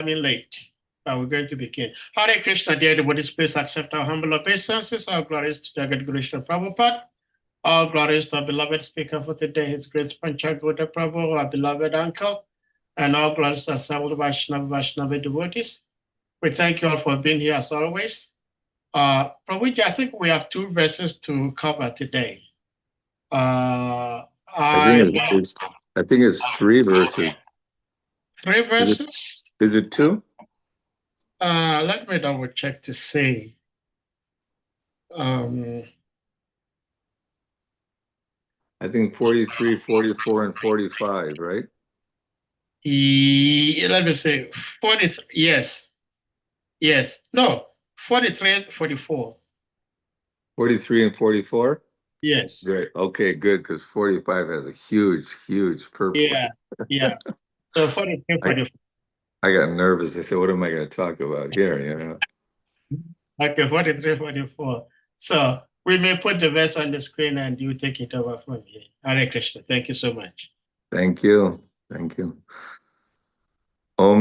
Coming late, but we're going to begin. Hare Krishna, dear devotees, please accept our humble obeisances. All glories to Jagat Guru Krishna Prabhupada. All glories to our beloved speaker for today, His Grace PANCAGAUDA Prabhu, our beloved uncle, and all glories to our assembled Vaishnava devotees. We thank you all for being here as always. Prabhuji, I think we have 2 verses to cover today. I think it's 3 verses. 3 verses? Is it 2? Let me double check to see. I think 43, 44, and 45, right? Let me say 43. Yes. No, 43 and 44. 43 and 44? Yes. Great. Okay, good, because 45 has a huge purpose. Yeah. So 43, 44. I got nervous. I said, what am I going to talk about here, Okay, 43, 44. So we may put the verse on the screen and you take it over from here. Hare Krishna. Thank you so much. Thank you. Om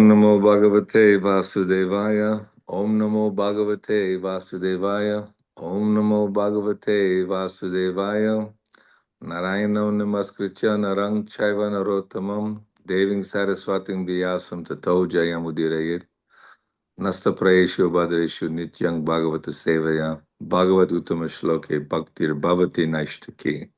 Namo Bhagavate Vasudevaya. Om Namo Bhagavate Vasudevaya. Om Namo Bhagavate Vasudevaya. Narayana Namaskritya Narang Chaiva Narottamam Deving Saraswating Vyasam Tato Jayamudirayit Nasta Prayeshu Bhadreshu Nityang Bhagavata Sevaya Bhagavat Uttama Shloke Bhaktir Bhavati Naishtaki.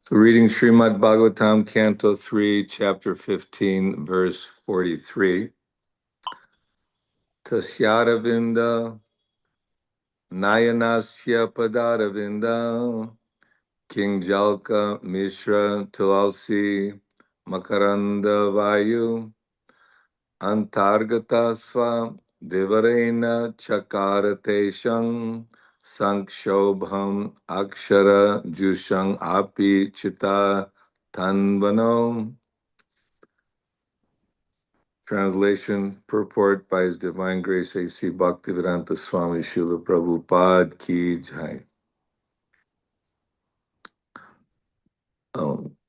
So reading Srimad Bhagavatam, Canto 3, Chapter 15, verse 43. Tasyaravinda Nayanasya Padaravinda King Jalka Mishra Tulasi Makaranda Vayu Antargata Swa Devarena Chakarateshang Sankshobham Akshara Jushang Api Chita Tanvano. Translation, purport by His Divine Grace A.C. Bhaktivedanta Swami Srila Prabhupada Ki Jai.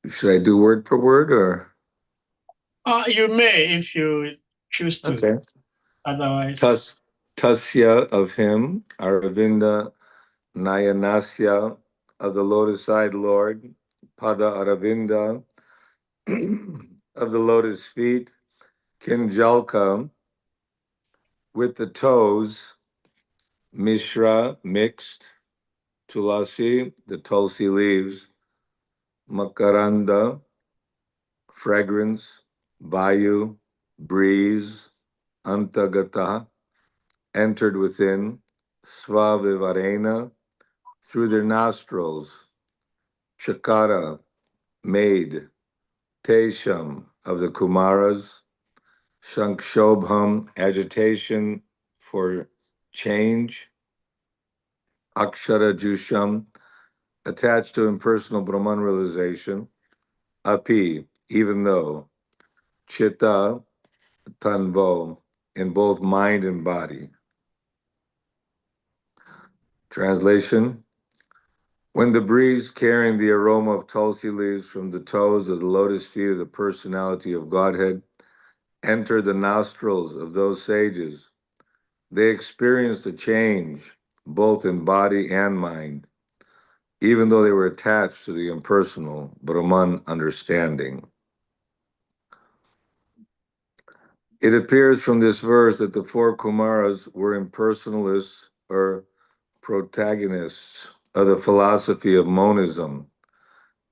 Should I do word for word or? You may if you choose to. Okay. Otherwise. Tasya of him, Aravinda Nayanasya of the lotus-eyed Lord, Pada Aravinda of the lotus feet, Kinjalka with the toes, Mishra mixed, Tulasi, the tulsi leaves, Makaranda, fragrance, Vayu, breeze, Antagata, entered within, Svavivarena, through their nostrils, Chakara, made, Tesham, of the Kumaras, Shankshobham, agitation for change, Akshara Jusham, attached to impersonal Brahman realization, Api, even though, Chitta, Tanvo, in both mind and body. Translation, when the breeze carrying the aroma of tulsi leaves from the toes of the lotus feet of the personality of Godhead entered the nostrils of those sages, they experienced a change both in body and mind, even though they were attached to the impersonal Brahman understanding. It appears from this verse that the 4 Kumaras were impersonalists or protagonists of the philosophy of monism,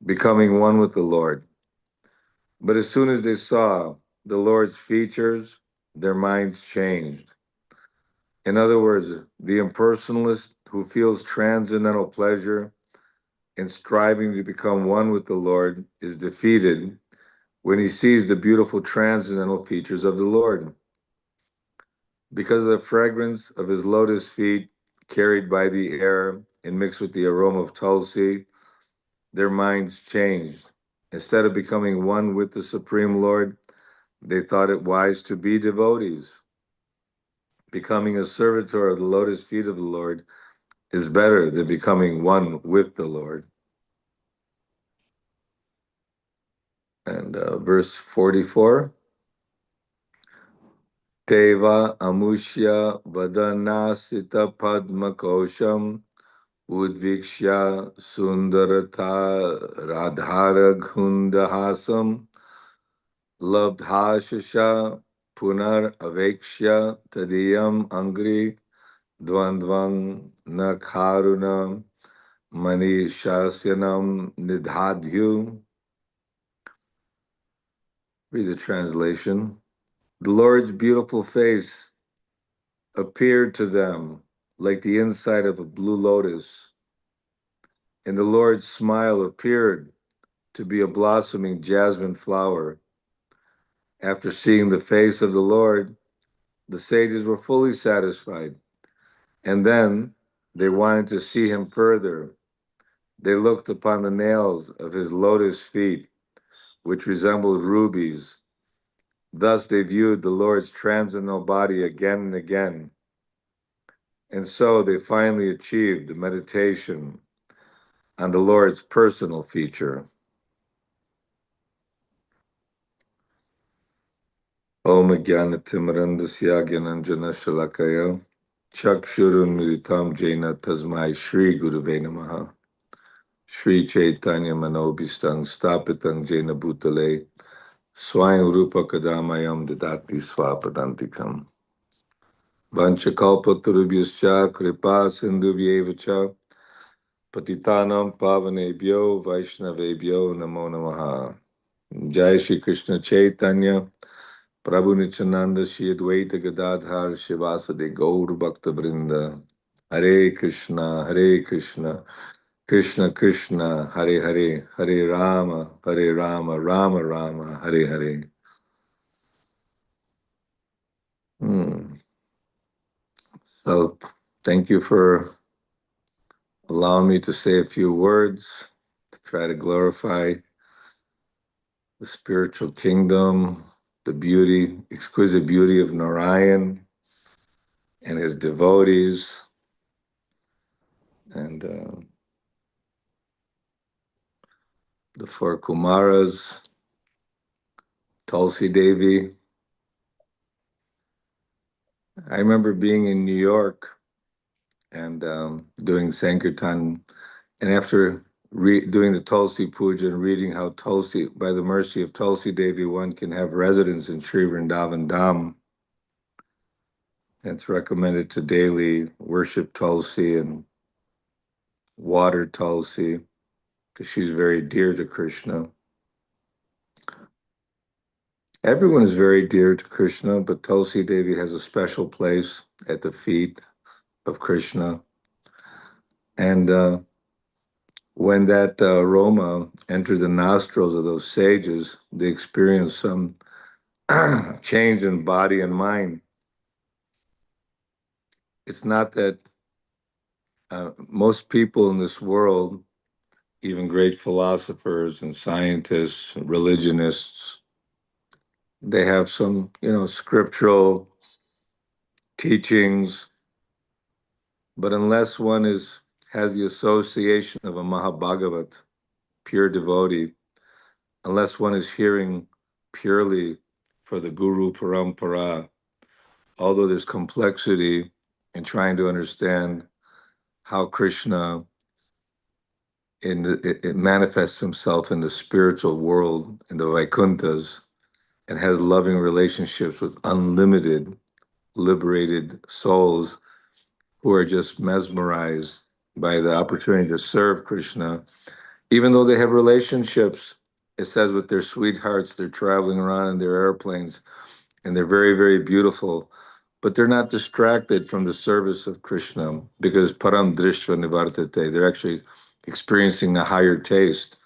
becoming one with the Lord. But as soon as they saw the Lord's features, their minds changed. In other words, the impersonalist who feels transcendental pleasure in striving to become one with the Lord is defeated when he sees the beautiful transcendental features of the Lord. Because of the fragrance of his lotus feet carried by the air and mixed with the aroma of tulsi, their minds changed. Instead of becoming one with the Supreme Lord, they thought it wise to be devotees. Becoming a servitor of the lotus feet of the Lord is better than becoming one with the Lord. And verse 44, Teva Amushya Vadanasita Padmakosham Udvikshya Sundarata Radhara Gundahasam Labdhashasha Punar Avekshya Tadiyam Angri Dvandvang Nakharunam Mani Shasyanam Nidhadhyu. Read the translation. The Lord's beautiful face appeared to them like the inside of a blue lotus, and the Lord's smile appeared to be a blossoming jasmine flower. After seeing the face of the Lord, the sages were fully satisfied, and then they wanted to see him further. They looked upon the nails of his lotus feet, which resembled rubies. Thus they viewed the Lord's transcendental body again and again. And so they finally achieved the meditation on the Lord's personal feature. Om Jnanatimrandasya Gyananjana Shalakaya Chakshurun Militam Jena Tasmai Shri Gurave Namaha Shri Chaitanya Manobhistang Stapitang Jena Bhutale Swayam Rupa Kadamayam Dadati Swapadantikam Vanchakalpatarubhyascha Kripa Sindhubhyevacha Patitanam Pavanebhyo Vaishnavebhyo Namo Namaha. Jai Shri Krishna Chaitanya Prabhu Nityananda Shri Advaita Gadadhar Shivasade Gaur Bhakta Vrinda. Hare Krishna, Krishna Krishna, Hare Hare, Hare Rama, Rama Rama, Hare Hare. So thank you for allowing me to say a few words to try to glorify the spiritual kingdom, the beauty, exquisite beauty of Narayan and his devotees, and the four Kumaras, Tulsi Devi. I remember being in New York and doing Sankirtan, and after doing the Tulsi Puja and reading how Tulsi, by the mercy of Tulsi Devi, one can have residence in Sri Vrindavan Dham. And it's recommended to daily worship Tulsi and water Tulsi because she's very dear to Krishna. Everyone is very dear to Krishna, but Tulsi Devi has a special place at the feet of Krishna. And when that aroma entered the nostrils of those sages, they experienced some change in body and mind. It's not that most people in this world, even great philosophers and scientists, religionists, they have some, scriptural teachings, but unless one has the association of a Mahabhagavat, pure devotee, unless one is hearing purely for the Guru Parampara, although there's complexity in trying to understand how Krishna it manifests himself in the spiritual world, in the Vaikunthas, and has loving relationships with unlimited, liberated souls who are just mesmerized by the opportunity to serve Krishna. Even though they have relationships, it says with their sweethearts, they're traveling around in their airplanes, and they're very, very beautiful, but they're not distracted from the service of Krishna because param drishva nivartate, they're actually experiencing a higher taste.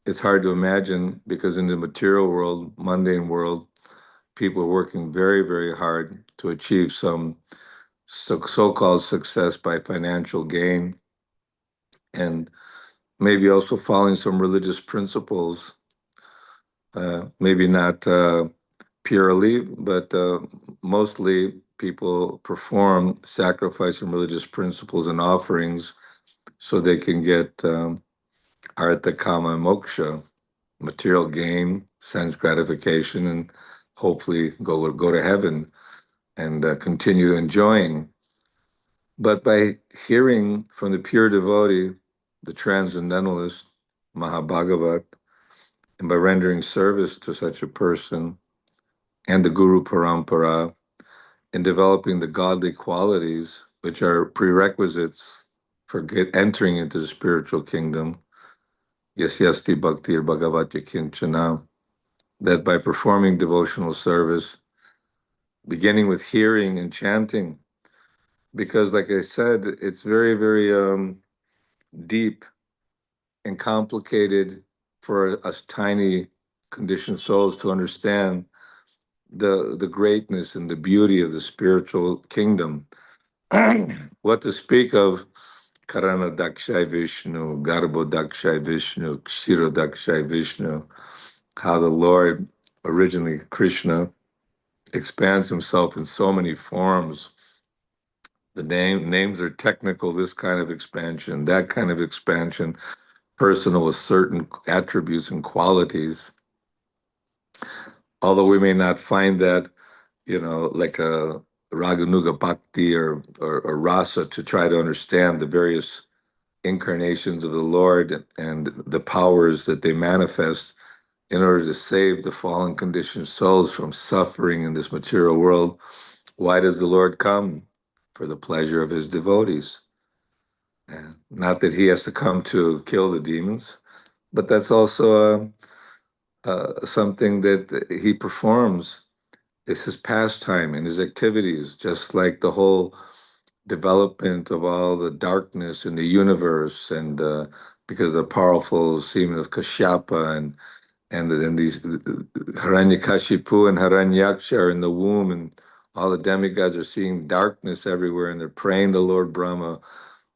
It's hard to imagine because in the material world, mundane world, people are working very, very hard to achieve some so-called success by financial gain, and maybe also following some religious principles, maybe not purely, but mostly people perform sacrificing religious principles and offerings so they can get artha, kama, and moksha, material gain, sense gratification, and hopefully go to heaven and continue enjoying. But by hearing from the pure devotee, the transcendentalist, Mahabhagavat, and by rendering service to such a person and the Guru Parampara, in developing the godly qualities, which are prerequisites for entering into the spiritual kingdom, yasyasti bhaktir bhagavatya kinchana, that by performing devotional service, beginning with hearing and chanting, because like I said, it's very, very deep and complicated for us tiny conditioned souls to understand the greatness and the beauty of the spiritual kingdom. What to speak of Karana Dakshai Vishnu, Garbo Dakshai Vishnu, Kshiro Dakshai Vishnu, how the Lord, originally Krishna, expands himself in so many forms. The names are technical, this kind of expansion, that kind of expansion, personal with certain attributes and qualities. Although we may not find that, like a Raganuga Bhakti or Rasa to try to understand the various incarnations of the Lord and the powers that they manifest in order to save the fallen conditioned souls from suffering in this material world. Why does the Lord come? For the pleasure of his devotees. And not that he has to come to kill the demons, but that's also something that he performs. It's his pastime and his activities, just like the whole development of all the darkness in the universe, and because of the powerful semen of Kashyapa and then these Hiranyakashipu and Hiranyaksha are in the womb, and all the demigods are seeing darkness everywhere, and they're praying to Lord Brahma,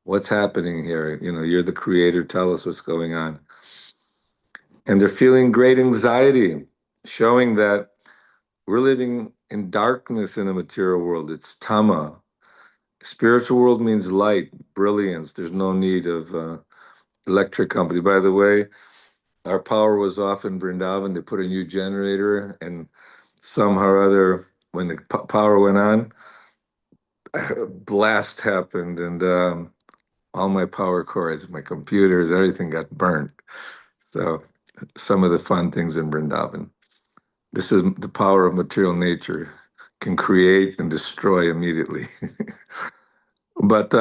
what's happening here? You're the creator, tell us what's going on. And they're feeling great anxiety, showing that we're living in darkness in the material world. It's tama. Spiritual world means light, brilliance. There's no need of electric company. By the way, our power was off in Vrindavan. They put a new generator, and somehow or other, when the power went on, a blast happened, and all my power cords, my computers, everything got burnt. So some of the fun things in Vrindavan. This is the power of material nature, can create and destroy immediately. But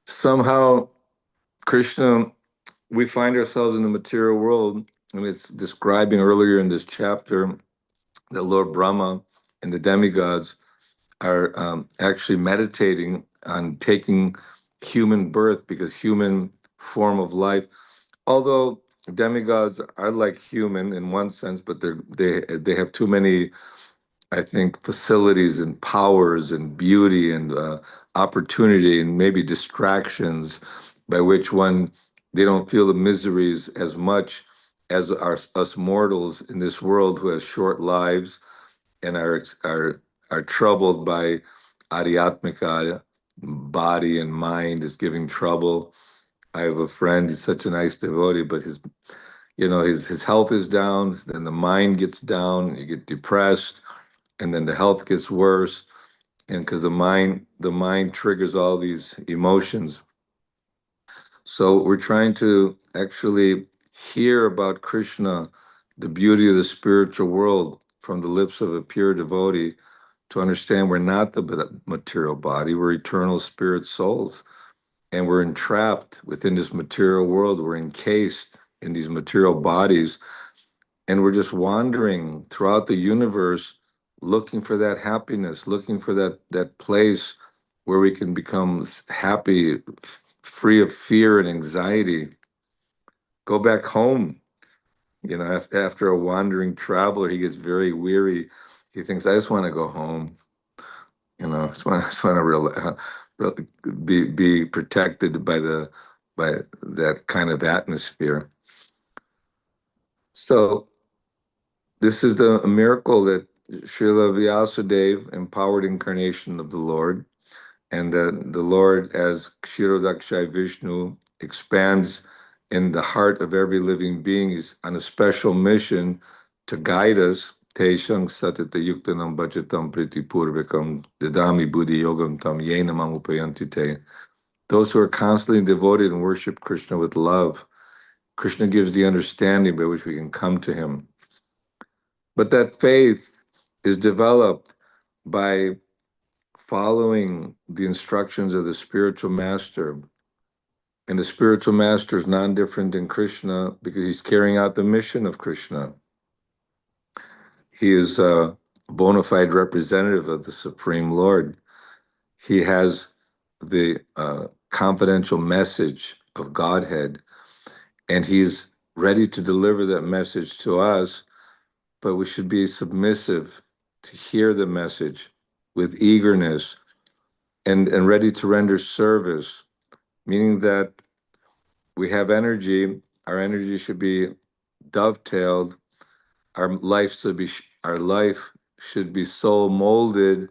somehow, Krishna, we find ourselves in the material world, and it's describing earlier in this chapter that Lord Brahma and the demigods are actually meditating on taking human birth, because human form of life, although demigods are like human in one sense, but they have too many, I think, facilities and powers and beauty and opportunity and maybe distractions by which they don't feel the miseries as much as us mortals in this world who have short lives and are troubled by adhyatmika, body and mind is giving trouble. I have a friend, he's such a nice devotee, but his health is down, then the mind gets down, you get depressed, and then the health gets worse, and because the mind triggers all these emotions. So we're trying to actually hear about Krishna, the beauty of the spiritual world, from the lips of a pure devotee, to understand we're not the material body, we're eternal spirit souls, and we're entrapped within this material world, we're encased in these material bodies, and we're just wandering throughout the universe looking for that happiness, looking for that place where we can become happy, free of fear and anxiety. Go back home. After a wandering traveler, he gets very weary. He thinks, I just want to go home. I just want to be protected by that kind of atmosphere. So this is the miracle that Srila Vyasadeva, empowered incarnation of the Lord, and that the Lord, as Kshirodakshai Vishnu, expands in the heart of every living being. He's on a special mission to guide us Teshang satata yuktanam bhajatam pritipurvikam dadami buddhi yogam tam yenamam upayanti te. Those who are constantly devoted and worship Krishna with love, Krishna gives the understanding by which we can come to him. But that faith is developed by following the instructions of the spiritual master. And the spiritual master is non-different than Krishna because he's carrying out the mission of Krishna. He is a bona fide representative of the Supreme Lord. He has the confidential message of Godhead, and he's ready to deliver that message to us, but we should be submissive to hear the message with eagerness and ready to render service, meaning that we have energy, our energy should be dovetailed, our life should be so molded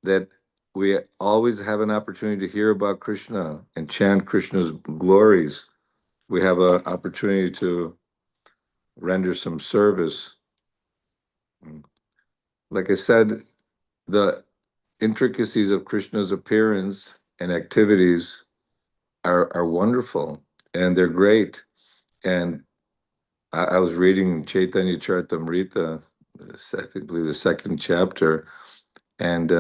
that we always have an opportunity to hear about Krishna and chant Krishna's glories. We have an opportunity to render some service. Like I said, the intricacies of Krishna's appearance and activities are wonderful and they're great. And I was reading Chaitanya Charitamrita, I believe the second chapter, and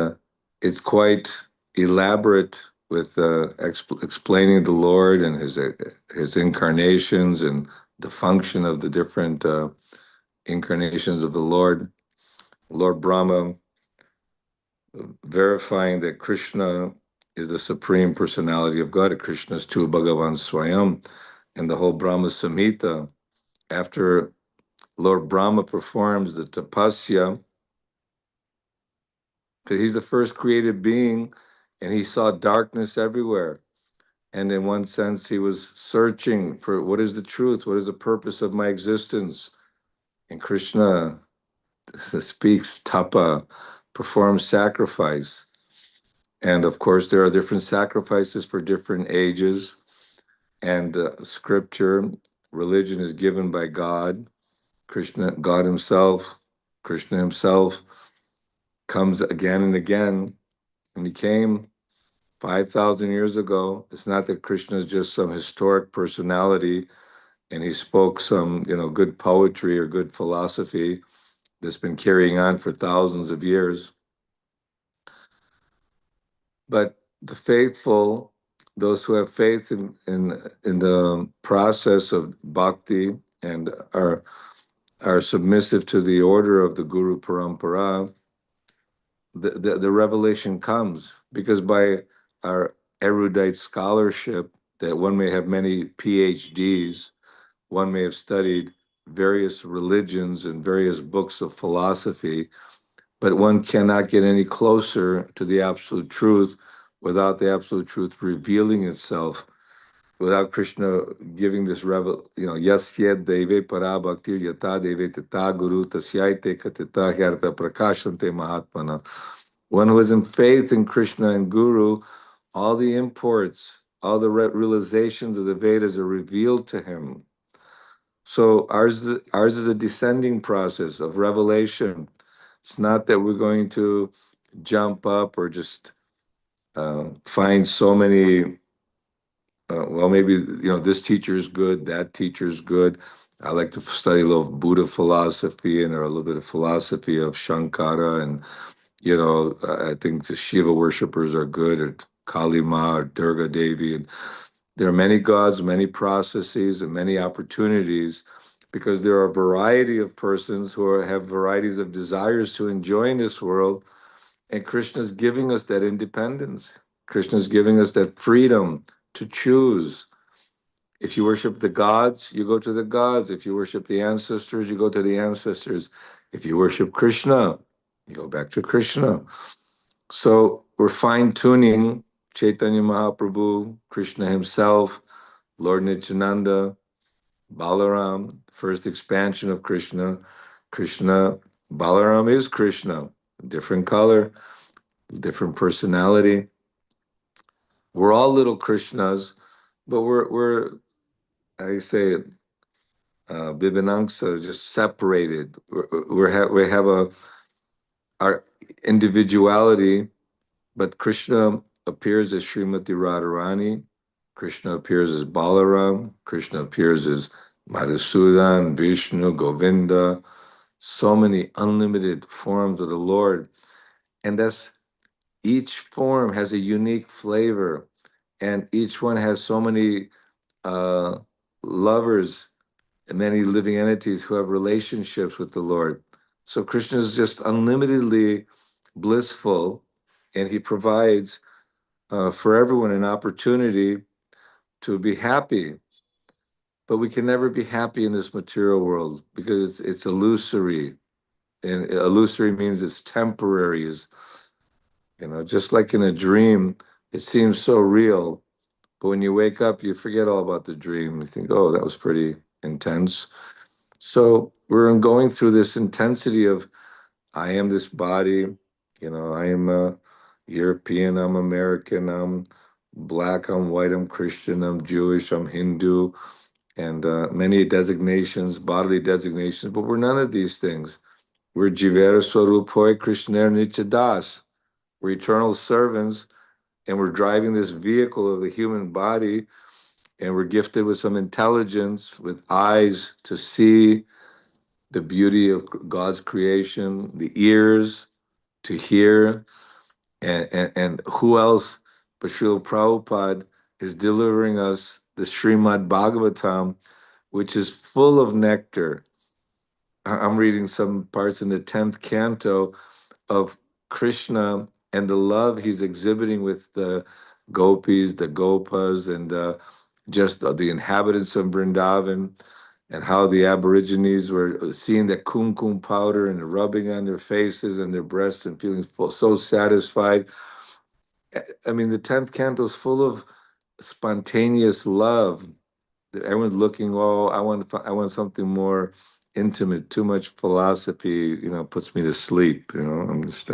it's quite elaborate with explaining the Lord and his incarnations and the function of the different incarnations of the Lord. Lord Brahma verifying that Krishna is the supreme personality of God. Krishna is Tu Bhagavan Swayam, and the whole Brahma Samhita. After Lord Brahma performs the tapasya, because he's the first created being, and he saw darkness everywhere. And in one sense, he was searching for what is the truth, what is the purpose of my existence. And Krishna speaks tapa, performs sacrifice. And of course, there are different sacrifices for different ages. And scripture, religion is given by God. Krishna, God himself, Krishna himself comes again and again. And he came 5,000 years ago. It's not that Krishna is just some historic personality and he spoke some, good poetry or good philosophy that's been carrying on for thousands of years. But the faithful, those who have faith in the process of bhakti and are submissive to the order of the Guru Parampara, the revelation comes because by our erudite scholarship, that one may have many PhDs, one may have studied various religions and various books of philosophy, but one cannot get any closer to the absolute truth without the absolute truth revealing itself, without Krishna giving this yas yed deve para bhaktir yata deve tata guru tasyaite katita hyarta prakashante mahatmana. One who is in faith in Krishna and Guru, all the imports, all the realizations of the Vedas are revealed to him. So ours is a descending process of revelation. It's not that we're going to jump up or just find so many. Well, maybe this teacher is good, that teacher is good. I like to study a little Buddha philosophy and a little bit of philosophy of Shankara, and I think the Shiva worshippers are good, or Kali Ma or Durga Devi, and there are many gods, many processes, and many opportunities, because there are a variety of persons who have varieties of desires to enjoy in this world, and Krishna is giving us that independence. Krishna is giving us that freedom to choose. If you worship the gods, you go to the gods. If you worship the ancestors, you go to the ancestors. If you worship Krishna, you go back to Krishna. So we're fine-tuning Chaitanya Mahaprabhu, Krishna himself, Lord Nityananda, Balaram, first expansion of Krishna. Balaram is Krishna, different color, different personality. We're all little Krishnas, but we're I say, Vivanangsa, just separated. We have our individuality, but Krishna appears as Srimati Radharani. Krishna appears as Balaram. Krishna appears as Madhusudan, Vishnu, Govinda. So many unlimited forms of the Lord. And that's each form has a unique flavor, and each one has so many uh, lovers and many living entities who have relationships with the Lord. So Krishna is just unlimitedly blissful, and he provides for everyone an opportunity to be happy. But we can never be happy in this material world because it's illusory, and illusory means it's temporary. Is just like in a dream, it seems so real, but when you wake up, you forget all about the dream. You think, oh, that was pretty intense. So we're going through this intensity of I am this body, I am a European, I'm American, I'm black, I'm white, I'm Christian, I'm Jewish, I'm Hindu, and many designations, bodily designations, but we're none of these things. We're Jivera Swarupoi Krishner Nityadas. We're eternal servants, and we're driving this vehicle of the human body, and we're gifted with some intelligence, with eyes to see the beauty of God's creation, the ears to hear, and who else but Srila Prabhupada is delivering us the Srimad Bhagavatam, which is full of nectar. I'm reading some parts in the 10th canto of Krishna and the love he's exhibiting with the gopis, the gopas, and just the inhabitants of Vrindavan, and how the Aborigines were seeing the kumkum powder and rubbing on their faces and their breasts and feeling so satisfied. I mean, the 10th canto is full of spontaneous love. Everyone's looking, oh, I want something more intimate. Too much philosophy, puts me to sleep. I'm just.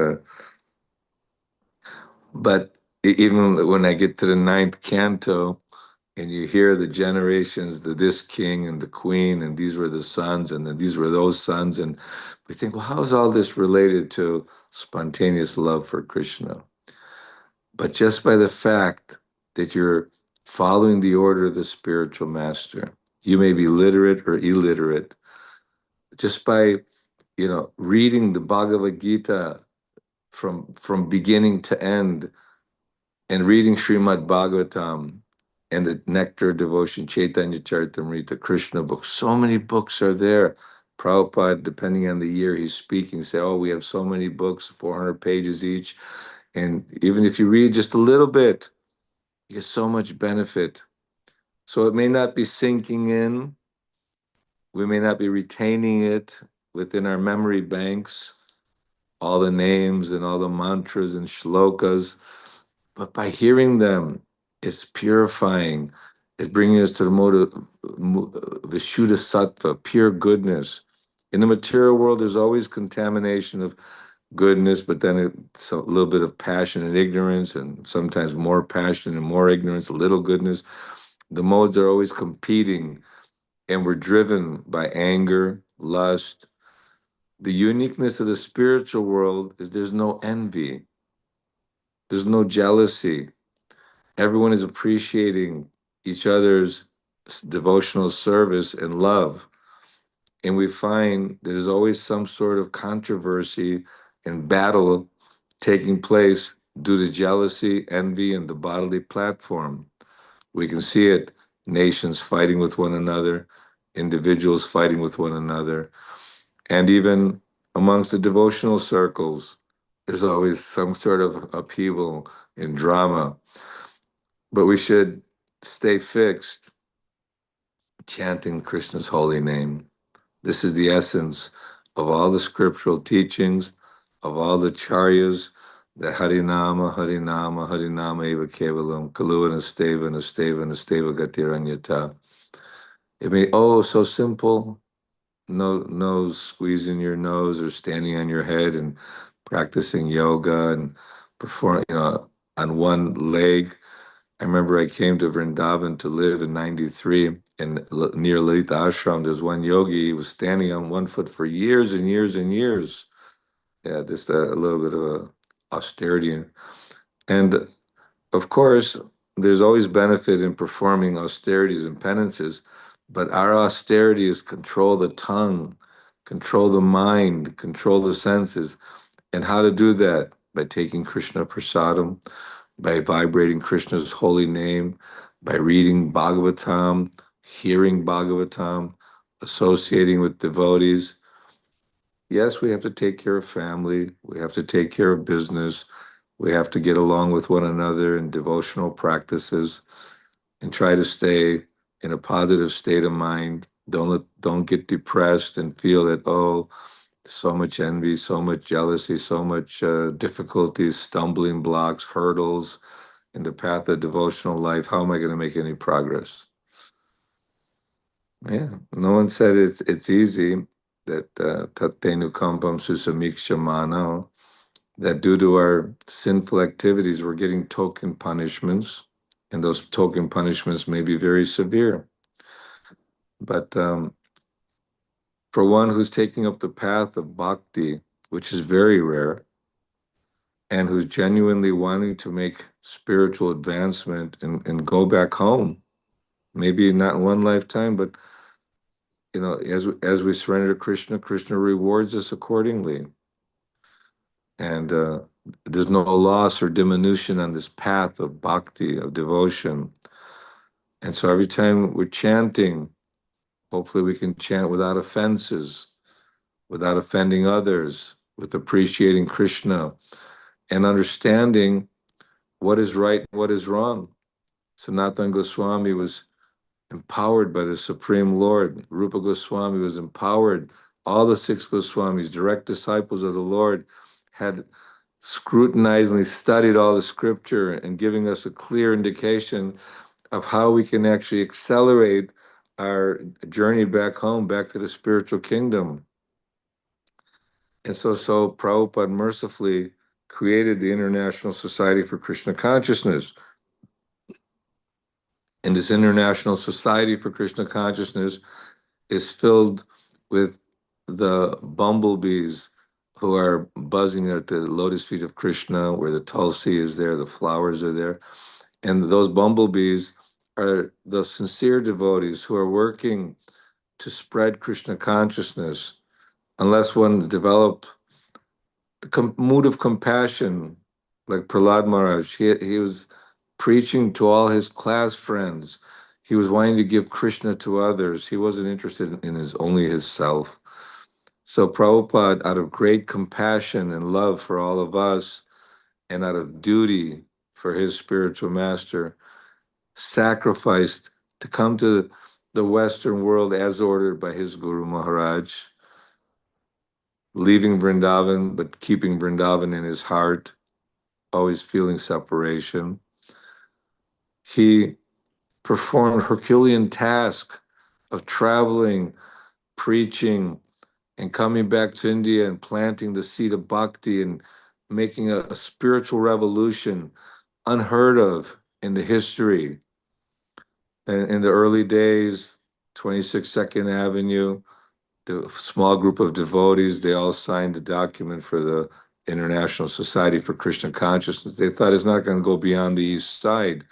But even when I get to the 9th canto, and you hear the generations, this king and the queen, and these were the sons, and then these were those sons, and we think, well, how is all this related to spontaneous love for Krishna? But just by the fact that you're following the order of the spiritual master, you may be literate or illiterate, just by reading the Bhagavad Gita from beginning to end, and reading Srimad Bhagavatam and the Nectar of Devotion, Chaitanya Charitamrita, Krishna books. So many books are there. Prabhupada, depending on the year he's speaking, say, oh, we have so many books, 400 pages each. And even if you read just a little bit, you get so much benefit. So it may not be sinking in. We may not be retaining it within our memory banks, all the names and all the mantras and shlokas. But by hearing them, it's purifying. It's bringing us to the mode of the Shuddha Sattva, pure goodness. In the material world, there's always contamination of goodness, but then it's a little bit of passion and ignorance, and sometimes more passion and more ignorance, a little goodness. The modes are always competing, and we're driven by anger, lust. The uniqueness of the spiritual world is there's no envy, there's no jealousy. Everyone is appreciating each other's devotional service and love. And we find there's always some sort of controversy and battle taking place due to jealousy, envy, and the bodily platform. We can see it, nations fighting with one another, individuals fighting with one another, and even amongst the devotional circles, there's always some sort of upheaval and drama. But we should stay fixed, chanting Krishna's holy name. This is the essence of all the scriptural teachings, of all the charyas, the Harinama, Harinama, Harinama eva kevalam, Kalu Nasteva, Nasteva, Nasteva gatiranyata. It may, oh, so simple, no squeezing your nose or standing on your head and practicing yoga and perform, on one leg. I remember I came to Vrindavan to live in '93, near Lalita Ashram, there's one yogi, he was standing on one foot for years and years and years. Yeah, just a little bit of a austerity. And of course, there's always benefit in performing austerities and penances, but our austerity is control the tongue, control the mind, control the senses. And how to do that? By taking Krishna Prasadam, by vibrating Krishna's holy name, by reading Bhagavatam, hearing Bhagavatam, associating with devotees. Yes, we have to take care of family, we have to take care of business, we have to get along with one another in devotional practices and try to stay in a positive state of mind. Don't get depressed and feel that, oh, so much envy, so much jealousy, so much difficulties, stumbling blocks, hurdles in the path of devotional life. How am I going to make any progress? Yeah, no one said it's easy. That tattenu kampam susamiksha mano, that due to our sinful activities, we're getting token punishments, and those token punishments may be very severe. But for one who's taking up the path of bhakti, which is very rare, and who's genuinely wanting to make spiritual advancement and go back home, maybe not in one lifetime, but as we surrender to Krishna, Krishna rewards us accordingly. And there's no loss or diminution on this path of bhakti, of devotion. And so every time we're chanting, hopefully we can chant without offenses, without offending others, with appreciating Krishna and understanding what is right and what is wrong. Sanatana Goswami was empowered by the Supreme Lord. Rupa Goswami was empowered. All the six Goswamis, direct disciples of the Lord, had scrutinizingly studied all the scripture and giving us a clear indication of how we can actually accelerate our journey back home, back to the spiritual kingdom. And so Prabhupada mercifully created the International Society for Krishna Consciousness. And this International Society for Krishna Consciousness is filled with the bumblebees who are buzzing at the lotus feet of Krishna, where the tulsi is there, the flowers are there. And those bumblebees are the sincere devotees who are working to spread Krishna consciousness. Unless one develop the mood of compassion, like Prahlad Maharaj, he was preaching to all his class friends. He was wanting to give Krishna to others. He wasn't interested in only his self. So Prabhupada, out of great compassion and love for all of us, and out of duty for his spiritual master, sacrificed to come to the Western world as ordered by his Guru Maharaj, leaving Vrindavan, but keeping Vrindavan in his heart, always feeling separation. He performed Herculean task of traveling, preaching, and coming back to India and planting the seed of bhakti and making a spiritual revolution unheard of in the history. And in the early days, 26 Second Avenue, the small group of devotees, they all signed the document for the International Society for Krishna Consciousness. They thought it's not going to go beyond the East Side.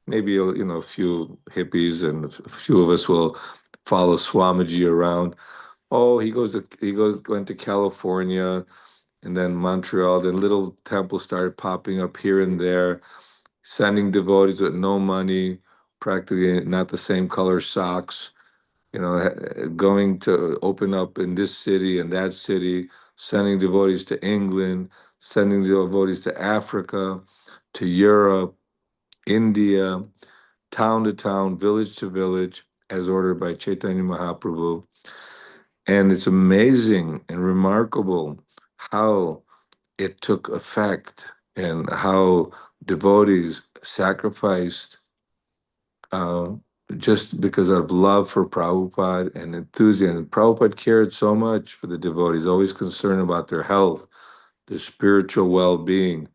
Maybe a few hippies and a few of us will follow Swamiji around. Oh, went to California and then Montreal. Then little temples started popping up here and there, sending devotees with no money, practically not the same color socks, going to open up in this city and that city, sending devotees to England, sending devotees to Africa, to Europe, India, town to town, village to village, as ordered by Chaitanya Mahaprabhu. And it's amazing and remarkable how it took effect and how devotees sacrificed uh, just because of love for Prabhupada and enthusiasm. Prabhupada cared so much for the devotees, always concerned about their health, their spiritual well-being.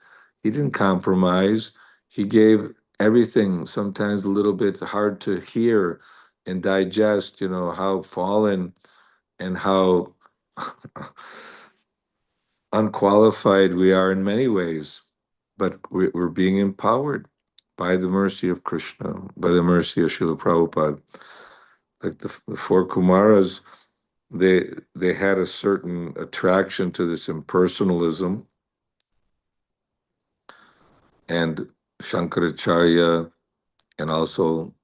He didn't compromise. He gave everything, sometimes a little bit hard to hear, and digest, how fallen and how unqualified we are in many ways, but we're being empowered by the mercy of Krishna, by the mercy of Srila Prabhupada. Like the four Kumaras, they had a certain attraction to this impersonalism, and Shankaracharya, and also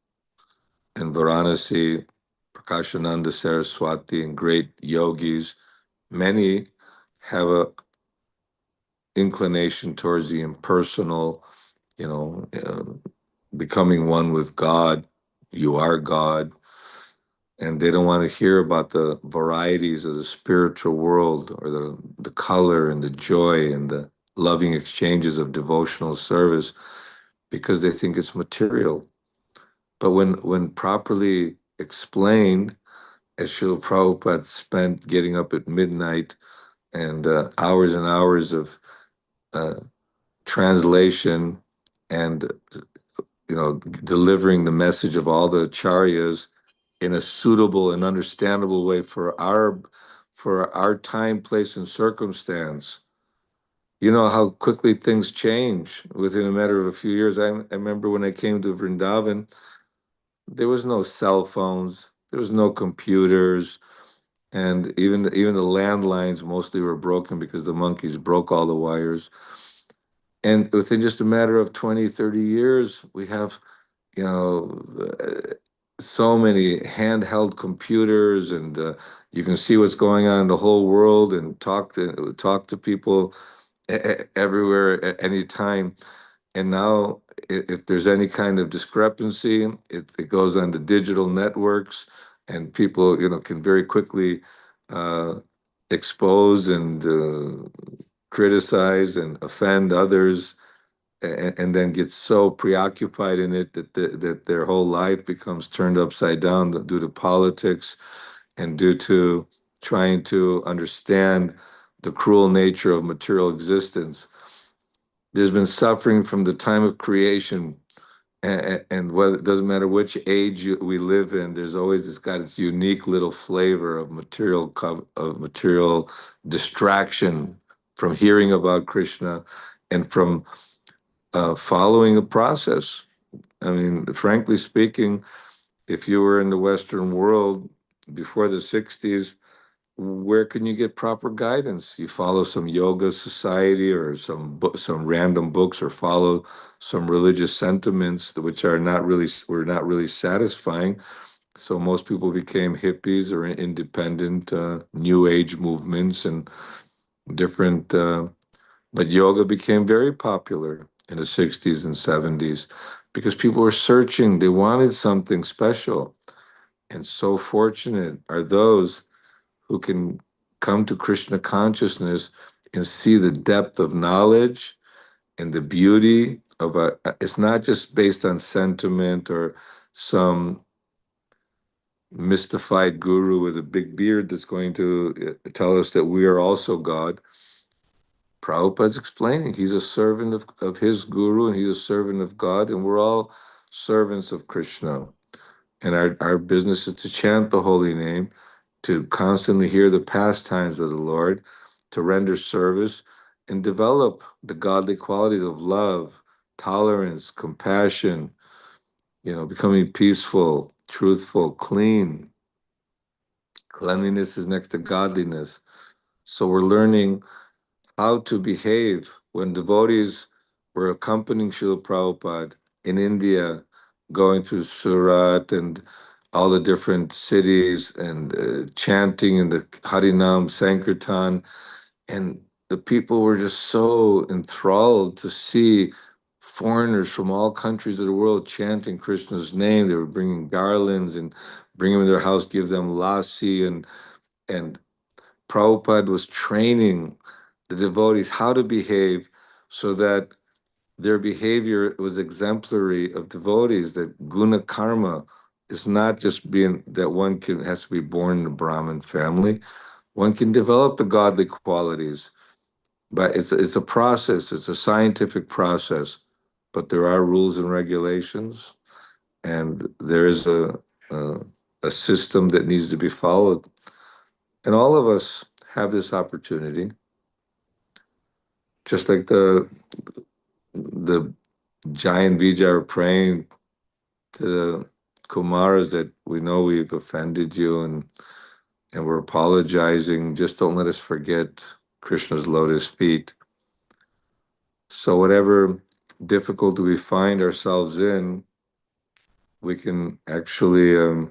in Varanasi, Prakashananda Saraswati, and great yogis, many have a inclination towards the impersonal, becoming one with God. You are God. And they don't want to hear about the varieties of the spiritual world, or the color and the joy and the loving exchanges of devotional service, because they think it's material. But when properly explained, as Srila Prabhupada spent getting up at midnight and hours and hours of uh, translation and delivering the message of all the acharyas in a suitable and understandable way for our time, place, and circumstance. You know how quickly things change within a matter of a few years. I remember when I came to Vrindavan, there was no cell phones, there was no computers, and even the landlines mostly were broken because the monkeys broke all the wires. And within just a matter of 20, 30 years, we have, you know, so many handheld computers, and you can see what's going on in the whole world and talk to people everywhere at any time. And now, if there's any kind of discrepancy, it goes on the digital networks, and people, can very quickly uh, expose and criticize and offend others, and then get so preoccupied in it that their whole life becomes turned upside down due to politics and due to trying to understand the cruel nature of material existence. There's been suffering from the time of creation, and whether it doesn't matter which age we live in, it's got its unique little flavor of material distraction from hearing about Krishna and from following a process. I mean, frankly speaking, if you were in the Western world before the 60s, where can you get proper guidance? You follow some yoga society, or some random books, or follow some religious sentiments which were not really satisfying. So most people became hippies or independent new age movements and different. But yoga became very popular in the 60s and 70s because people were searching. They wanted something special. And so fortunate are those who can come to Krishna consciousness and see the depth of knowledge and the beauty of it's not just based on sentiment or some mystified guru with a big beard that's going to tell us that we are also God. Prabhupada's explaining he's a servant of his guru, and he's a servant of God, and we're all servants of Krishna. And our business is to chant the holy name, to constantly hear the pastimes of the Lord, to render service, and develop the godly qualities of love, tolerance, compassion, becoming peaceful, truthful, clean. Cleanliness is next to godliness. So we're learning how to behave. When devotees were accompanying Srila Prabhupada in India, going through Surat and all the different cities, and chanting in the Harinam Sankirtan, and the people were just so enthralled to see foreigners from all countries of the world chanting Krishna's name. They were bringing garlands and bring them in their house, give them lassi, and Prabhupada was training the devotees how to behave so that their behavior was exemplary of devotees, that guna karma is not just being that has to be born in a Brahmin family. One can develop the godly qualities, but it's a process, it's a scientific process, but there are rules and regulations, and there is uh, a system that needs to be followed. And all of us have this opportunity, just like the giant Vijay are praying to the Kumaras that we know we've offended you and we're apologizing. Just don't let us forget Krishna's lotus feet. So whatever difficulty we find ourselves in, we can actually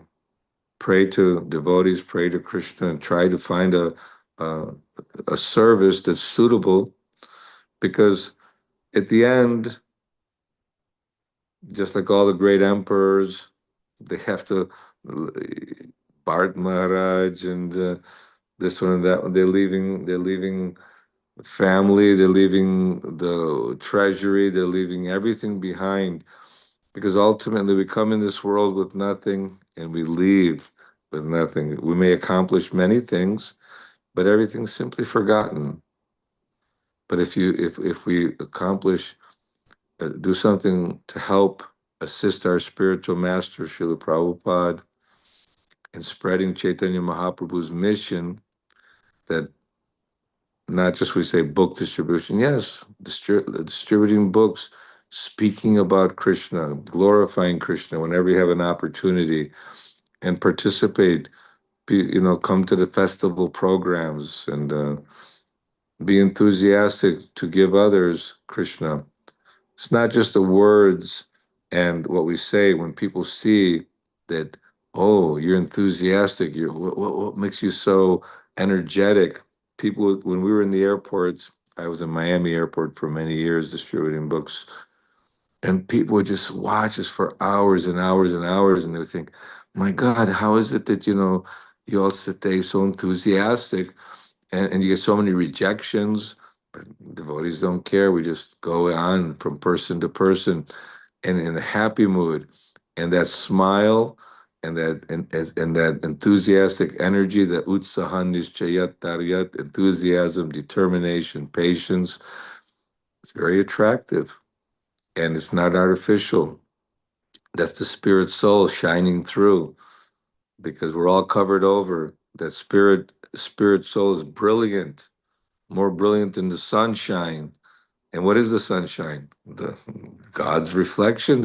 pray to devotees, pray to Krishna, and try to find a, a service that's suitable. Because at the end, just like all the great emperors, they have to, Bharat Maharaj and this one and that one, they're leaving family, they're leaving the treasury, they're leaving everything behind, because ultimately we come in this world with nothing and we leave with nothing. We may accomplish many things, but everything's simply forgotten. But if we accomplish, do something to help assist our spiritual master, Srila Prabhupada, in spreading Chaitanya Mahaprabhu's mission, that not just we say book distribution, yes, distributing books, speaking about Krishna, glorifying Krishna whenever you have an opportunity, and participate, come to the festival programs and be enthusiastic to give others Krishna. It's not just the words and what we say. When people see that, oh, you're enthusiastic, what makes you so energetic? People, when we were in the airports, I was in Miami airport for many years distributing books, and people would just watch us for hours and hours and hours, and they would think, my God, how is it that, you all sit there so enthusiastic, and you get so many rejections, but devotees don't care. We just go on from person to person and in a happy mood, and that smile and that enthusiastic energy, that utsahan nischayat daryat, enthusiasm, determination, patience. It's very attractive, and it's not artificial. That's the spirit soul shining through, because we're all covered over. That spirit soul is brilliant, more brilliant than the sunshine. And what is the sunshine? The God's reflection.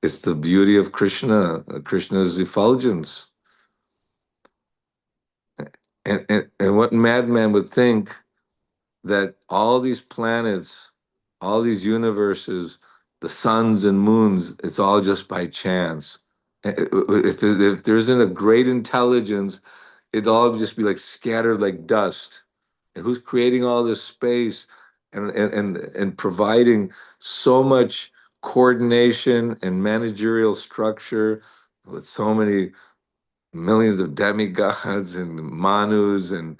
It's the beauty of Krishna, Krishna's effulgence. And what madman would think that all these planets, all these universes, the suns and moons, it's all just by chance. If there isn't a great intelligence, it'd all just be like scattered like dust. And who's creating all this space and providing so much coordination and managerial structure with so many millions of demigods and manus and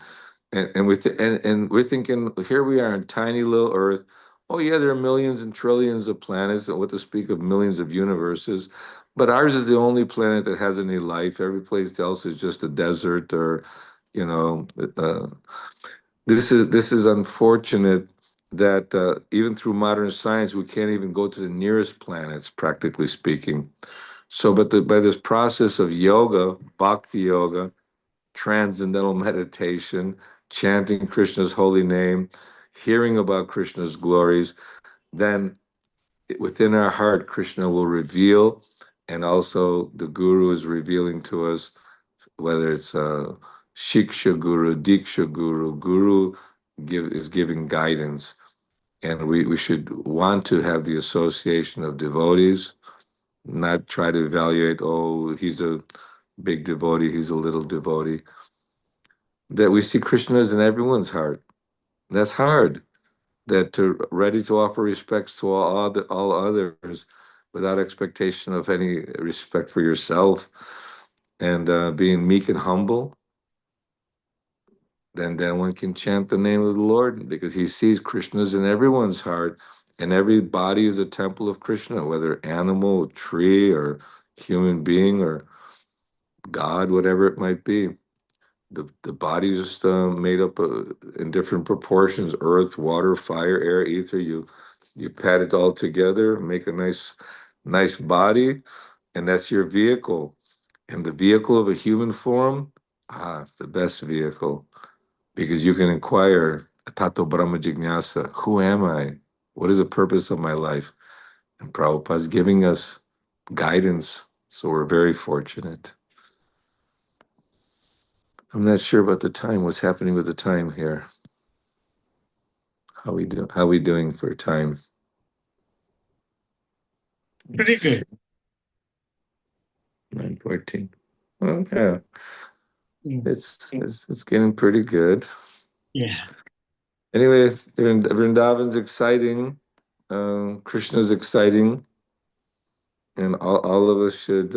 we're thinking, here we are on tiny little Earth. Oh yeah, there are millions and trillions of planets, and what to speak of millions of universes. But ours is the only planet that has any life. Every place else is just a desert, or, you know, uh, this is unfortunate that even through modern science, we can't even go to the nearest planets, practically speaking. So, but by this process of yoga, bhakti yoga, transcendental meditation, chanting Krishna's holy name, hearing about Krishna's glories, then within our heart, Krishna will reveal, and also the Guru is revealing to us, whether it's Shiksha Guru, Diksha Guru, is giving guidance. And we should want to have the association of devotees, not try to evaluate, oh, he's a big devotee, he's a little devotee. That we see Krishna is in everyone's heart. That's hard. That to ready to offer respects to all others without expectation of any respect for yourself, and being meek and humble, then one can chant the name of the Lord, because he sees Krishna's in everyone's heart, and every body is a temple of Krishna, whether animal, tree, or human being, or God, whatever it might be. The body is just made up in different proportions: earth, water, fire, air, ether. You pat it all together, make a nice body, and that's your vehicle. And the vehicle of a human form, it's the best vehicle because you can inquire, Tato Brahma Jignasa, who am I? What is the purpose of my life? And Prabhupada's giving us guidance, so we're very fortunate. I'm not sure about the time. What's happening with the time here? How we doing for time? Pretty good. 9:14. Well, yeah, Mm. it's getting pretty good. Yeah. Anyway, Vrindavan's exciting. Krishna's exciting, and all of us should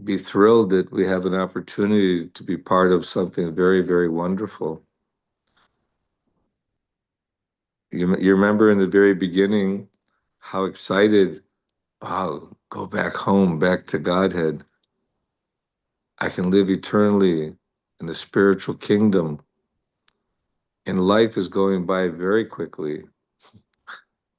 be thrilled that we have an opportunity to be part of something very, very wonderful. You remember in the very beginning how excited, wow, go back home, back to Godhead. I can live eternally in the spiritual kingdom. And life is going by very quickly.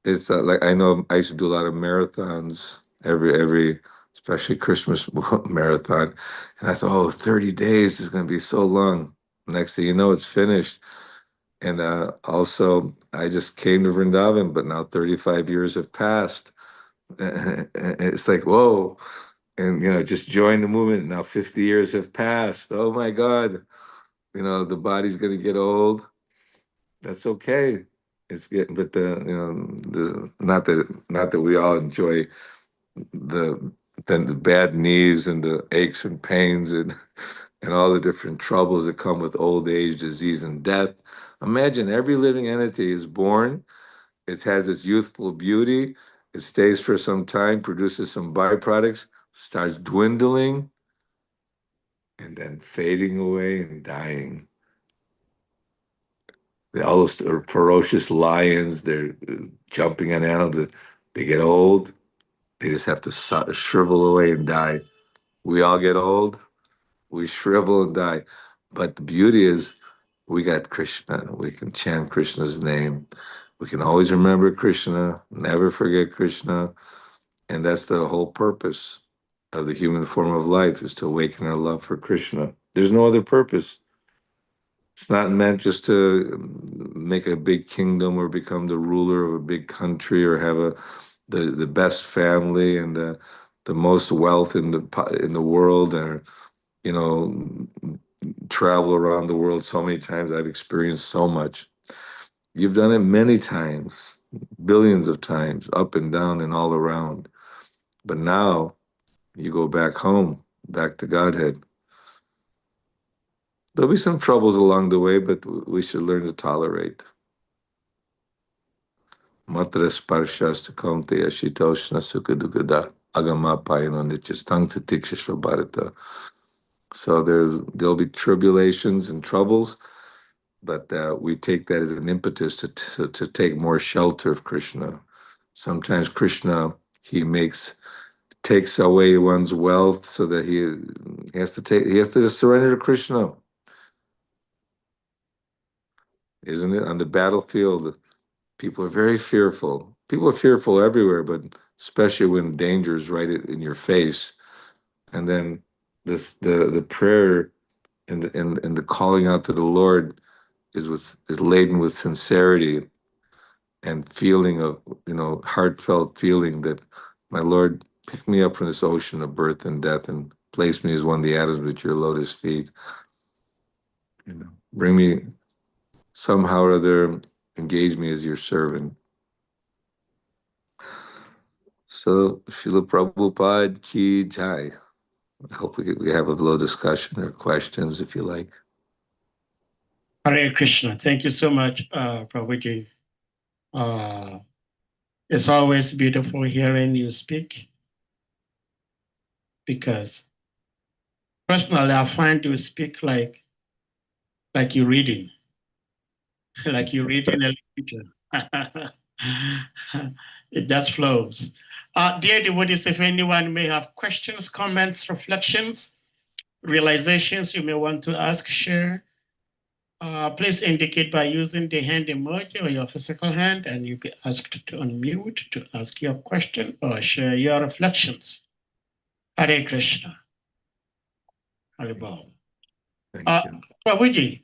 It's like I know I used to do a lot of marathons every especially Christmas marathon. And I thought, oh, 30 days is going to be so long. Next thing you know, it's finished. And also, I just came to Vrindavan, but now 35 years have passed. It's like, whoa. And, just join the movement. Now 50 years have passed. Oh my God. The body's going to get old. That's okay. It's getting, but not that we all enjoy the the bad knees and the aches and pains and all the different troubles that come with old age, disease, and death. Imagine every living entity is born, it has its youthful beauty, it stays for some time, produces some byproducts, starts dwindling, and then fading away and dying. All those ferocious lions, they're jumping on animals, they get old, they just have to shrivel away and die. We all get old, we shrivel and die. But the beauty is we got Krishna. We can chant Krishna's name. We can always remember Krishna, never forget Krishna. And that's the whole purpose of the human form of life, is to awaken our love for Krishna. There's no other purpose. It's not meant just to make a big kingdom or become the ruler of a big country or have the best family and the most wealth in the world, or you know travel around the world so many times. I've experienced so much. You've done it many times, billions of times, up and down and all around. But now you go back home, back to Godhead. There'll be some troubles along the way, but we should learn to tolerate. Matra sparshasta kaunteya shitoshna sukadukada agamapayano nityastangta tikshashva bharata. So there'll be tribulations and troubles, but we take that as an impetus to take more shelter of Krishna. Sometimes Krishna, he takes away one's wealth so that he has to just surrender to Krishna. Isn't it? On the battlefield, people are very fearful. People are fearful everywhere, but especially when danger is right in your face. And then the prayer and the calling out to the Lord is laden with sincerity and feeling of, heartfelt feeling that, my Lord, pick me up from this ocean of birth and death and place me as one of the atoms at your lotus feet. Bring me somehow or other, engage me as your servant. So, Srila Prabhupada ki jai. I hope we have a little discussion or questions if you like. Hare Krishna. Thank you so much, Prabhuji. It's always beautiful hearing you speak, because personally I find you speak like you're reading, like you're reading a literature. It just flows. Dear devotees, if anyone may have questions, comments, reflections, realizations you may want to ask, share, please indicate by using the hand emoji or your physical hand, and you'll be asked to unmute to ask your question or share your reflections. Hare Krishna. Haribol. Thank you. Prabhuji,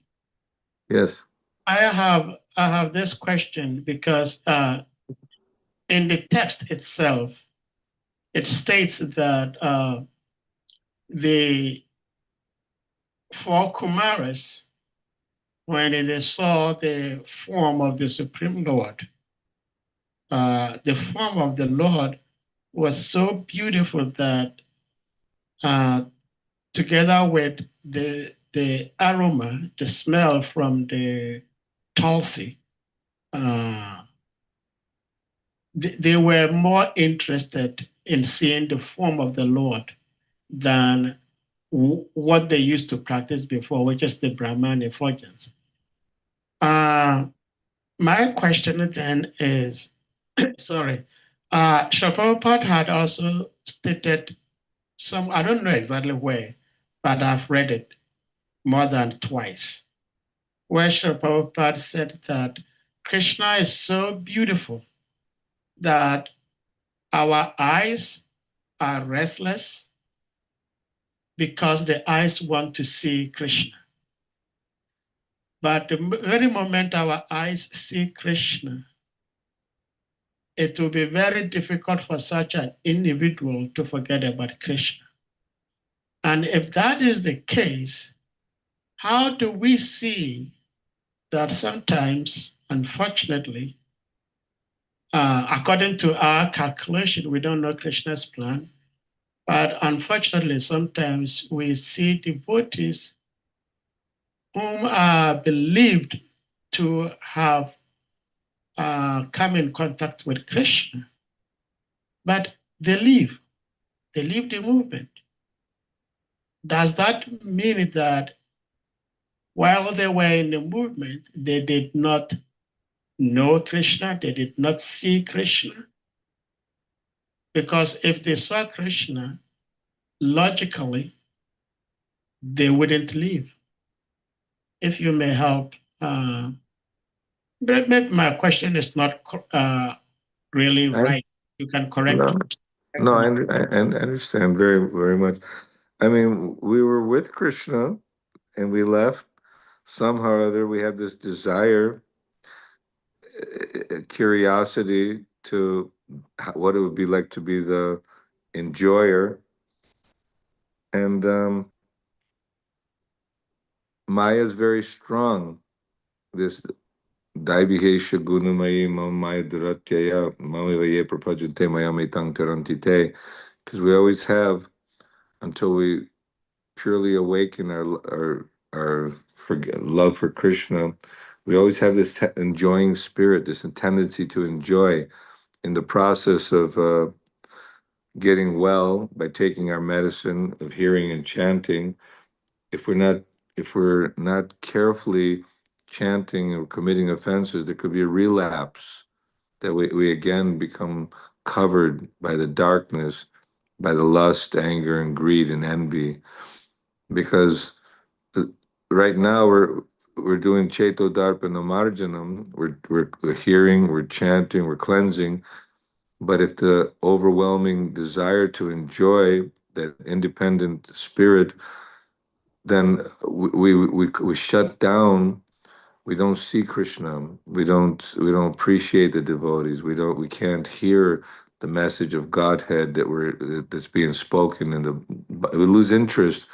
Yes. I have this question because in the text itself, it states that the four Kumaras, when they saw the form of the Supreme Lord, the form of the Lord was so beautiful that together with the aroma, the smell from the tulsi, they were more interested in seeing the form of the Lord than what they used to practice before, which is the Brahman effulgence. My question then is, sorry, Srila Prabhupada had also stated some, I don't know exactly where, but I've read it more than twice, where Srila Prabhupada said that Krishna is so beautiful that our eyes are restless because the eyes want to see Krishna. But the very moment our eyes see Krishna, it will be very difficult for such an individual to forget about Krishna. And if that is the case, how do we see that sometimes, unfortunately, according to our calculation, we don't know Krishna's plan, but unfortunately, sometimes we see devotees whom are believed to have come in contact with Krishna, but they leave the movement. Does that mean that while they were in the movement, they did not know Krishna, they did not see Krishna? Because if they saw Krishna, logically, they wouldn't leave. If you may help, but maybe my question is not really right. You can correct No, me. no, I understand very, very much. I mean, we were with Krishna and we left. Somehow or other, we had this desire, curiosity to what it would be like to be the enjoyer. And Maya is very strong. This Daibihesha Gunamayi Maya Duratyaya Mamivaye Prapajante Mayamitang Tarantite. Because we always have until we purely awaken our love for Krishna. We always have this enjoying spirit, this tendency to enjoy in the process of getting well by taking our medicine of hearing and chanting. If we're not carefully chanting or committing offenses, there could be a relapse that we again become covered by the darkness, by the lust, anger, and greed and envy. Because right now we're doing Cheto Darpana Marjanam, we're hearing, we're chanting, we're cleansing. But if the overwhelming desire to enjoy that independent spirit, then we shut down. We don't see Krishna. We don't appreciate the devotees. We can't hear the message of Godhead that's being spoken in the. We lose interest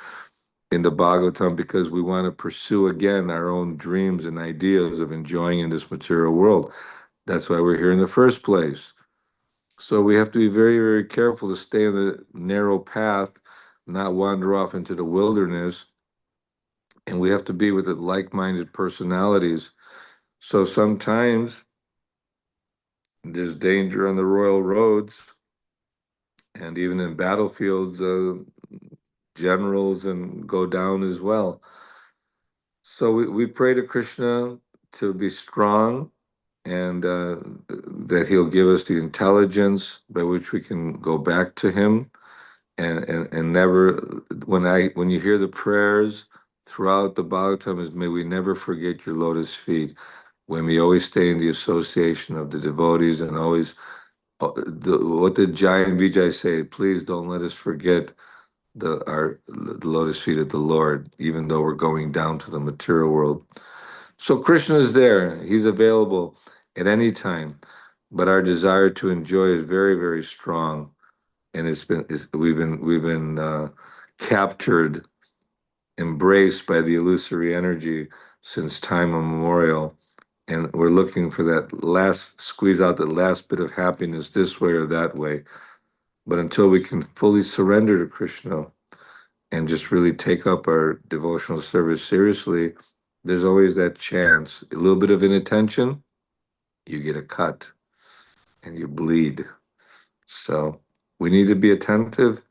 in the Bhagavatam because we want to pursue again our own dreams and ideas of enjoying in this material world. That's why we're here in the first place. So we have to be very, very careful to stay on the narrow path, not wander off into the wilderness. And we have to be with the like-minded personalities. So sometimes there's danger on the royal roads, and even in battlefields, generals and go down as well. So we pray to Krishna to be strong and that he'll give us the intelligence by which we can go back to him and never when you hear the prayers throughout the Bhagavatam is may we never forget your lotus feet. When we always stay in the association of the devotees and always what did Jai and Vijay say? Please don't let us forget the lotus feet of the Lord, even though we're going down to the material world. So Krishna is there; he's available at any time. But our desire to enjoy is very, very strong, and we've been captured, embraced by the illusory energy since time immemorial, and we're looking for that last squeeze out that last bit of happiness this way or that way. But until we can fully surrender to Krishna and just really take up our devotional service seriously, there's always that chance. A little bit of inattention, you get a cut and you bleed. So we need to be attentive,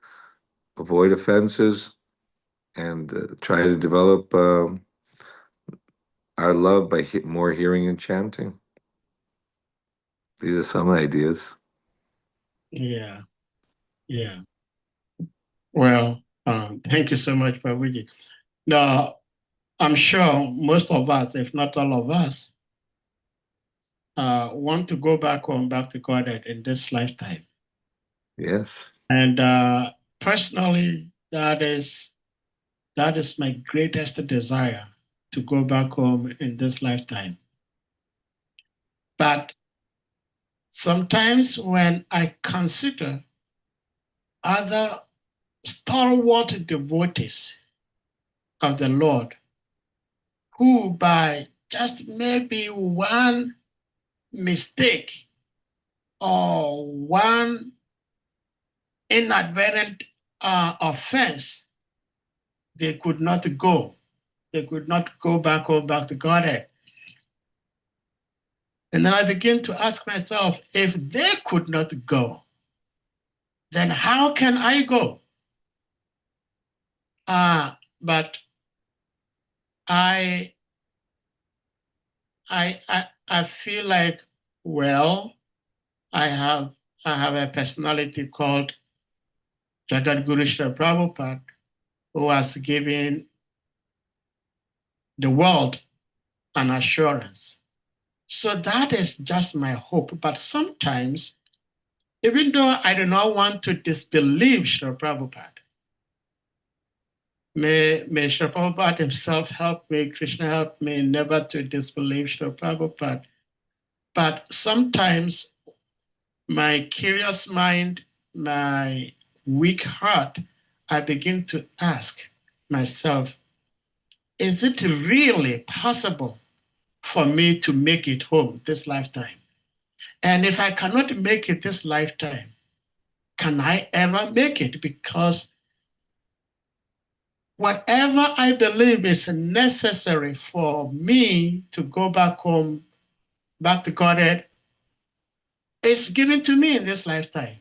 avoid offenses, and try to develop our love by more hearing and chanting. These are some ideas. Yeah, yeah. Well, thank you so much, Prabhuji. Now, I'm sure most of us, if not all of us, want to go back home, back to Godhead in this lifetime. Yes. And personally, that is my greatest desire, to go back home in this lifetime. But sometimes when I consider other stalwart devotees of the Lord, who by just maybe one mistake or one inadvertent offense, they could not go. They could not go back or back to Godhead. And then I begin to ask myself, if they could not go, then how can I go? But I feel like, well, I have a personality called Jagadguru Srila Prabhupada, who has given the world an assurance. So that is just my hope. But sometimes, even though I do not want to disbelieve Srila Prabhupada, may Srila Prabhupada himself help me, Krishna help me never to disbelieve Srila Prabhupada. But sometimes my curious mind, my weak heart, I begin to ask myself, is it really possible for me to make it home this lifetime? And if I cannot make it this lifetime, can I ever make it? Because whatever I believe is necessary for me to go back home, back to Godhead, is given to me in this lifetime.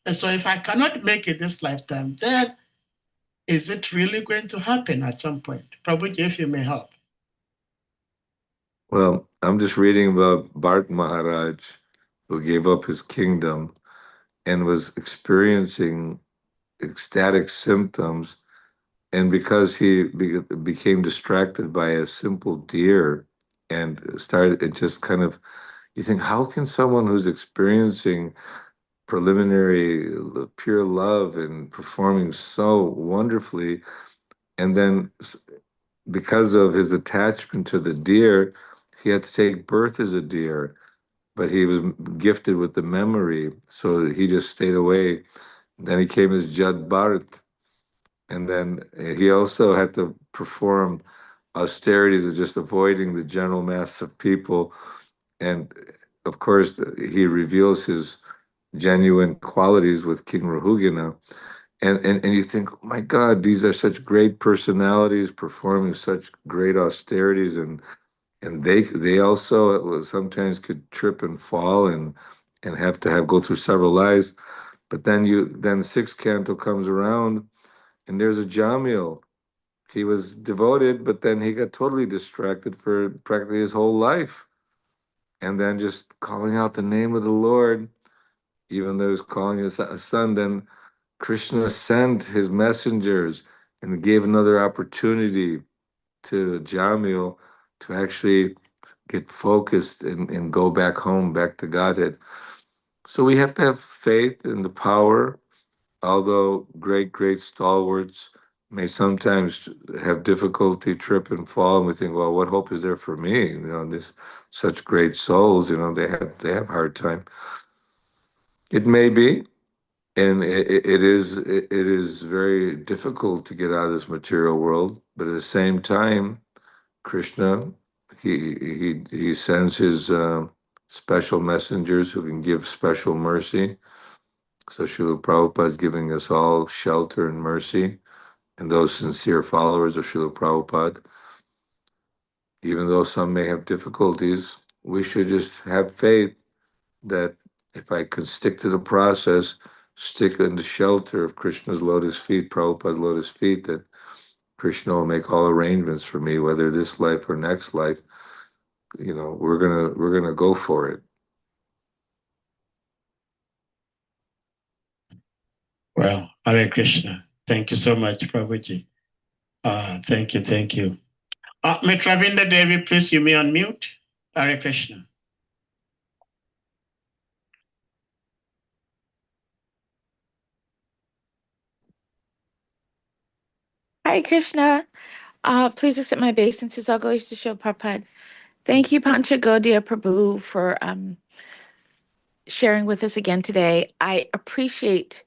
And so if I cannot make it this lifetime, then is it really going to happen at some point? Prabhuji, if you may help. Well, I'm just reading about Bharat Maharaj, who gave up his kingdom and was experiencing ecstatic symptoms. And because he became distracted by a simple deer and started, it just kind of, you think, how can someone who's experiencing preliminary pure love and performing so wonderfully, and then because of his attachment to the deer, he had to take birth as a deer, but he was gifted with the memory, so he just stayed away. Then he came as Jad Bharat, and then he also had to perform austerities of just avoiding the general mass of people. And of course, he reveals his genuine qualities with King Rahugana. And you think, oh my God, these are such great personalities performing such great austerities, and they also sometimes could trip and fall and have to have go through several lives. But then sixth canto comes around, and there's a Jamil. He was devoted, but then he got totally distracted for practically his whole life. And then just calling out the name of the Lord, even though he was calling his son, then Krishna sent his messengers and gave another opportunity to Jamil to actually get focused and go back home, back to Godhead. So we have to have faith in the power although great stalwarts may sometimes have difficulty, trip and fall, and we think, well, what hope is there for me? You know, this such great souls, you know, they have hard time. It may be, and it is very difficult to get out of this material world, but at the same time, Krishna, he sends his special messengers who can give special mercy. So Srila Prabhupada is giving us all shelter and mercy, and those sincere followers of Srila Prabhupada. Even though some may have difficulties, we should just have faith that if I can stick to the process, stick in the shelter of Krishna's lotus feet, Prabhupada's lotus feet, that Krishna will make all arrangements for me, whether this life or next life. You know, we're gonna go for it. Well, Hare Krishna. Thank you so much, Prabhuji. Thank you, thank you. Mitravinda Devi, please, you may unmute. Hare Krishna. Hare Krishna. Please accept my obeisances. I'll go to show Prabhupada. Thank you, PANCAGAUDA Prabhu, for sharing with us again today. I appreciate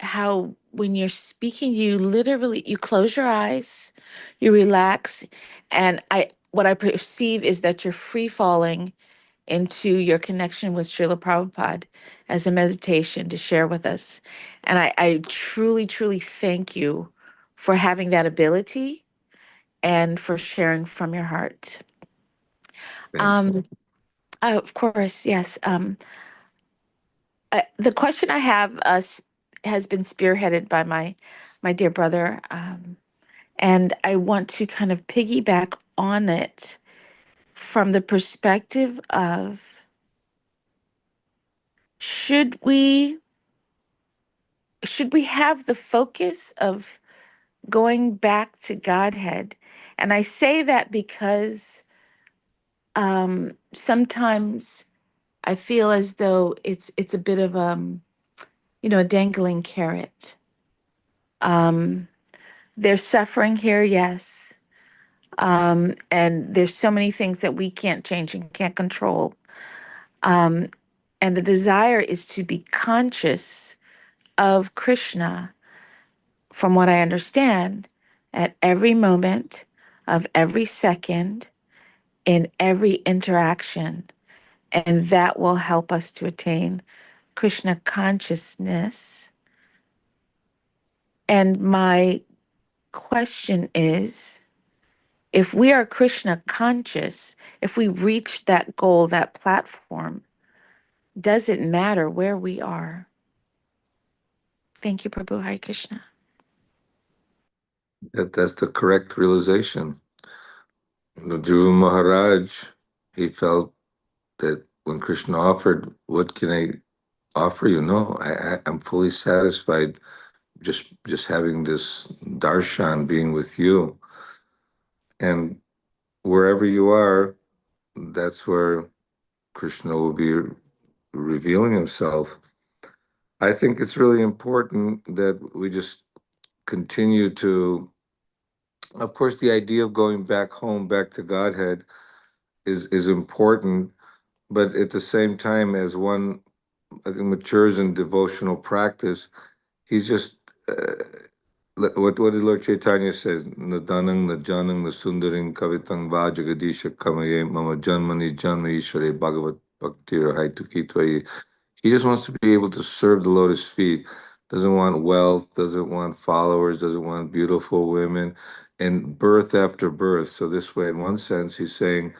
how when you're speaking, you literally, you close your eyes, you relax, and what I perceive is that you're free falling into your connection with Srila Prabhupada as a meditation to share with us. And I truly, truly thank you for having that ability and for sharing from your heart. Of course, yes. The question I have has been spearheaded by my dear brother, and I want to kind of piggyback on it from the perspective of should we have the focus of going back to Godhead? And I say that because sometimes I feel as though it's a bit of a dangling carrot. There's suffering here, yes. And there's so many things that we can't change and can't control. And the desire is to be conscious of Krishna, from what I understand, at every moment of every second, in every interaction. And that will help us to attain Krishna consciousness. And my question is, if we are Krishna conscious, if we reach that goal, that platform, does it matter where we are? Thank you, Prabhu. Hare Krishna. That's the correct realization. Dhruva Maharaj, he felt that when Krishna offered, what can I offer you? No, I'm fully satisfied just having this darshan, being with you. And wherever you are, that's where Krishna will be revealing himself. I think it's really important that we just continue to, of course, the idea of going back home, back to Godhead is important, but at the same time, as one, I think, matures in devotional practice, he's just what did Lord Chaitanya says? Nadanang, najanang, nasundaring, kavitang va jagadisha kamaye mama janmani janma ishware bhagavat bhaktir haitukitvayi. He just wants to be able to serve the lotus feet. Doesn't want wealth, doesn't want followers, doesn't want beautiful women, and birth after birth. So this way, in one sense, he's saying,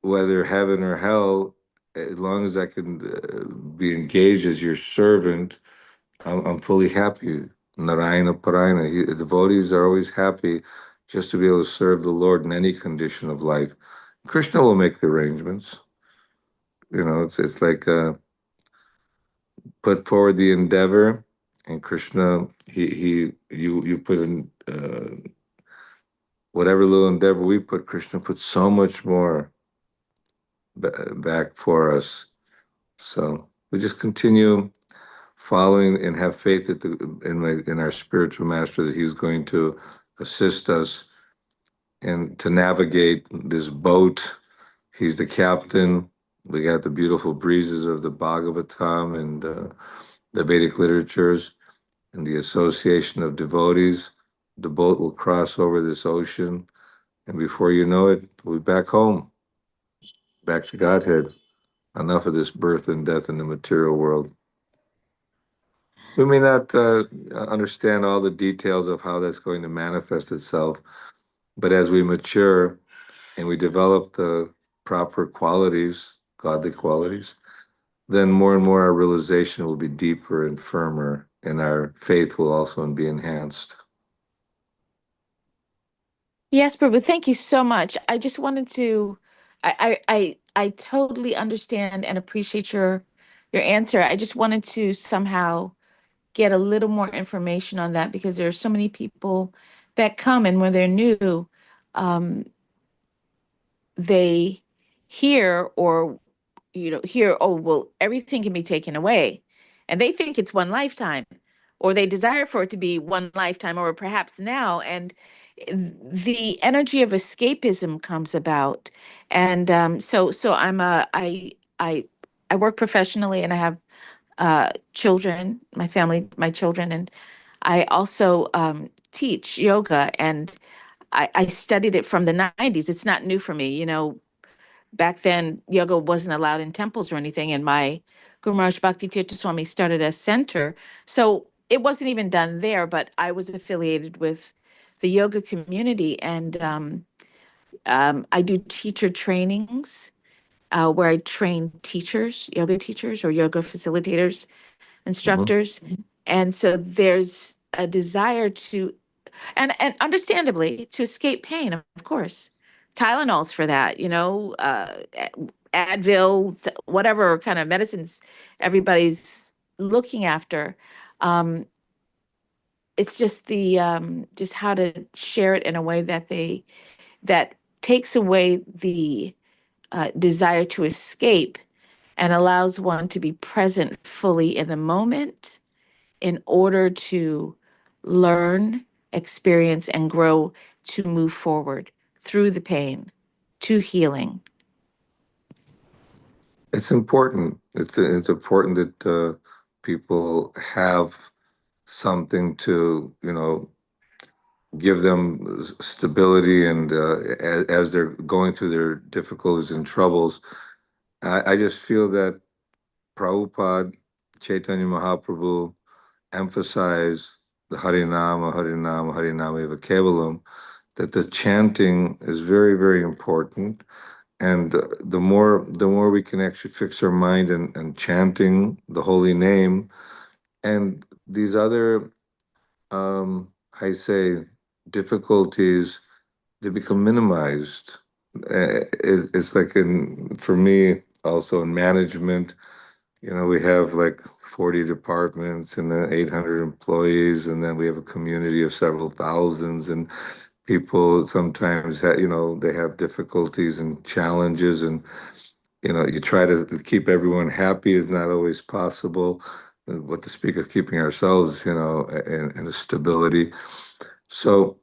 whether heaven or hell, as long as I can be engaged as your servant, I'm fully happy. Narayana Parayana. Devotees are always happy just to be able to serve the Lord in any condition of life. Krishna will make the arrangements. You know, it's like put forward the endeavor, and Krishna, you put in whatever little endeavor we put. Krishna puts so much more back for us. So we just continue following and have faith that in our spiritual master, that he's going to assist us and to navigate this boat. He's the captain. We got the beautiful breezes of the Bhagavatam and the Vedic literatures and the association of devotees. The boat will cross over this ocean, and before you know it, we'll be back home, back to Godhead. Enough of this birth and death in the material world. We may not understand all the details of how that's going to manifest itself, but as we mature and we develop the proper qualities, godly qualities, then more and more our realization will be deeper and firmer, and our faith will also be enhanced. Yes, Prabhu, thank you so much. I just wanted to, I totally understand and appreciate your answer. I just wanted to somehow get a little more information on that, because there are so many people that come, and when they're new, um, they hear or hear, oh, well, everything can be taken away, and they think it's one lifetime, or they desire for it to be one lifetime, or perhaps now, and the energy of escapism comes about. And so I work professionally, and I have children, my family, my children, and I also teach yoga, and I studied it from the 90s. It's not new for me. Back then, yoga wasn't allowed in temples or anything, and my Guru Maharaj Bhakti Tirtha Swami started a center. So it wasn't even done there, but I was affiliated with the yoga community, and I do teacher trainings where I train teachers, yoga teachers or yoga facilitators, instructors. And so there's a desire to, and understandably, to escape pain, of course. Tylenol's for that, Advil, whatever kind of medicines everybody's looking after. Um, it's just just how to share it in a way that takes away the desire to escape and allows one to be present fully in the moment in order to learn, experience, and grow, to move forward through the pain to healing. It's important. It's important that people have something to, give them stability, and as they're going through their difficulties and troubles. I just feel that Prabhupada, Chaitanya Mahaprabhu emphasize the Harinama, Harinama, Harinama Eva Kevalam, that the chanting is very, very important. And the more we can actually fix our mind and chanting the holy name, and these other, I say, difficulties, they become minimized. It's like for me, also in management, we have like 40 departments and then 800 employees, and then we have a community of several thousands, and people sometimes they have difficulties and challenges, and you try to keep everyone happy is not always possible. What to speak of keeping ourselves, in a stability. So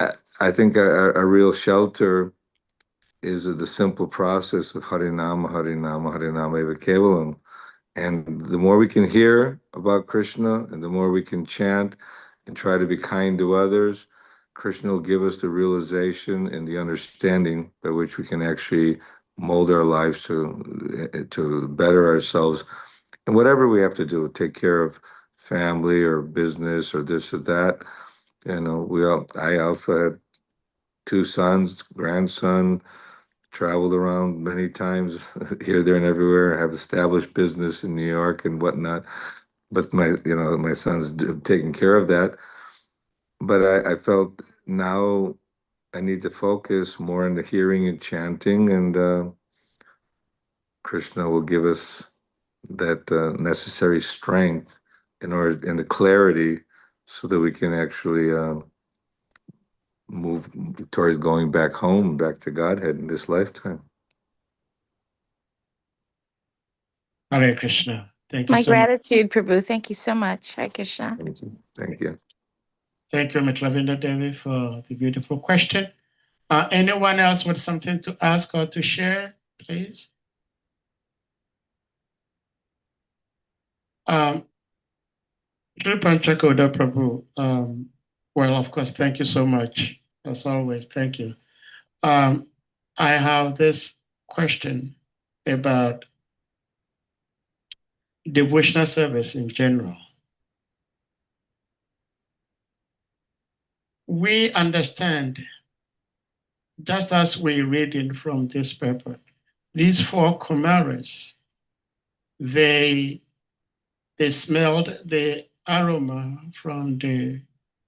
I, I think our real shelter is the simple process of Harinama, Harinama, Harinama Eva Kevalam. And the more we can hear about Krishna, and the more we can chant and try to be kind to others, Krishna will give us the realization and the understanding by which we can actually mold our lives to better ourselves. And whatever we have to do, take care of family or business or this or that. I also had two sons, grandson, traveled around many times here, there, and everywhere. I have established business in New York and whatnot. But my son's taking care of that. But I felt now I need to focus more on the hearing and chanting, and Krishna will give us that necessary strength in order, and the clarity, so that we can actually move towards going back home, back to Godhead in this lifetime. Hare Krishna. Thank you My so much. gratitude, Prabhu. Thank you so much. Hare Krishna. Thank you. Thank you. Thank you, Ms. Ravinda Devi, for the beautiful question. Anyone else with something to ask or to share, please? Sri PANCAGAUDA Prabhu, well, of course, thank you so much. As always, thank you. I have this question about devotional service in general. We understand, just as we read in from this paper, these four Kumaras, they smelled the aroma from the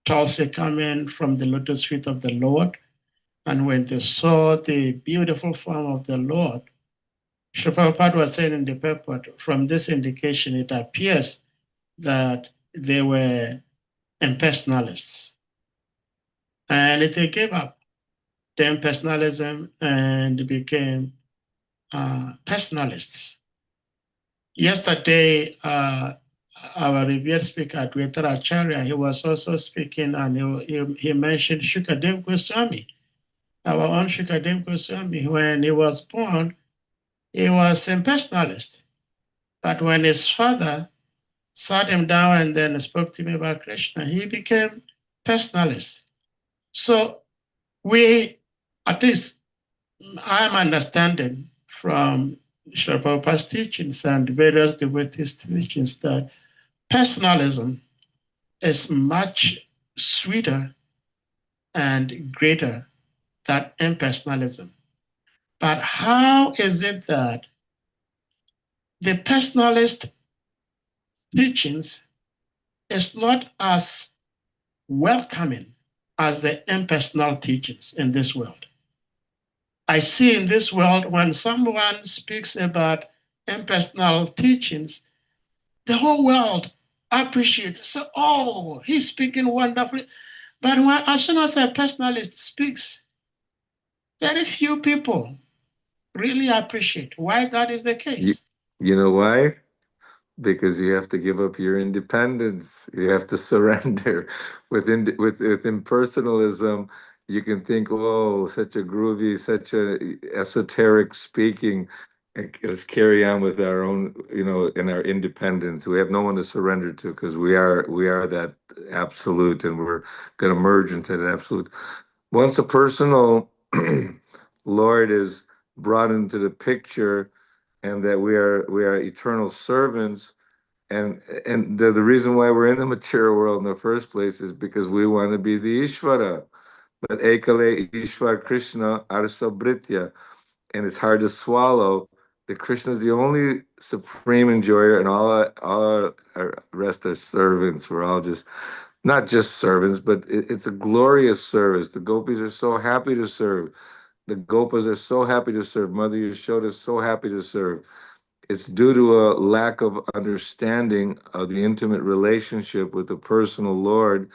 Tulsi coming from the lotus feet of the Lord. And when they saw the beautiful form of the Lord, Sri Prabhupada was saying in the paper, from this indication, it appears that they were impersonalists. And they gave up the impersonalism and became personalists. Yesterday, our revered speaker, Advaita Acharya, he was also speaking, and he mentioned Shukadev Goswami, our own Shukadev Goswami. When he was born, he was a personalist. But when his father sat him down and then spoke to him about Krishna, he became personalist. So we, at least I'm understanding from Srila Prabhupada's teachings and various devotees' teachings that personalism is much sweeter and greater than impersonalism. But how is it that the personalist teachings is not as welcoming as the impersonal teachings in this world? I see in this world, when someone speaks about impersonal teachings, the whole world appreciates it. So, oh, he's speaking wonderfully. But as soon as a personalist speaks, very few people really appreciate why that is the case. You know why? Because you have to give up your independence. You have to surrender. With impersonalism, you can think, "Oh, such a groovy, such a esoteric speaking." And let's carry on with our own, in our independence. We have no one to surrender to because we are that absolute, and we're going to merge into that absolute. Once a personal Lord is brought into the picture, and that we are eternal servants, and the reason why we're in the material world in the first place is because we want to be the Ishvara, but Ekale Ishvar Krishna Arsa Britya, and it's hard to swallow that Krishna is the only supreme enjoyer, and all our rest are servants. We're all just not just servants, but it's a glorious service. The gopis are so happy to serve. The gopas are so happy to serve. Mother Yashoda is so happy to serve. It's due to a lack of understanding of the intimate relationship with the personal Lord,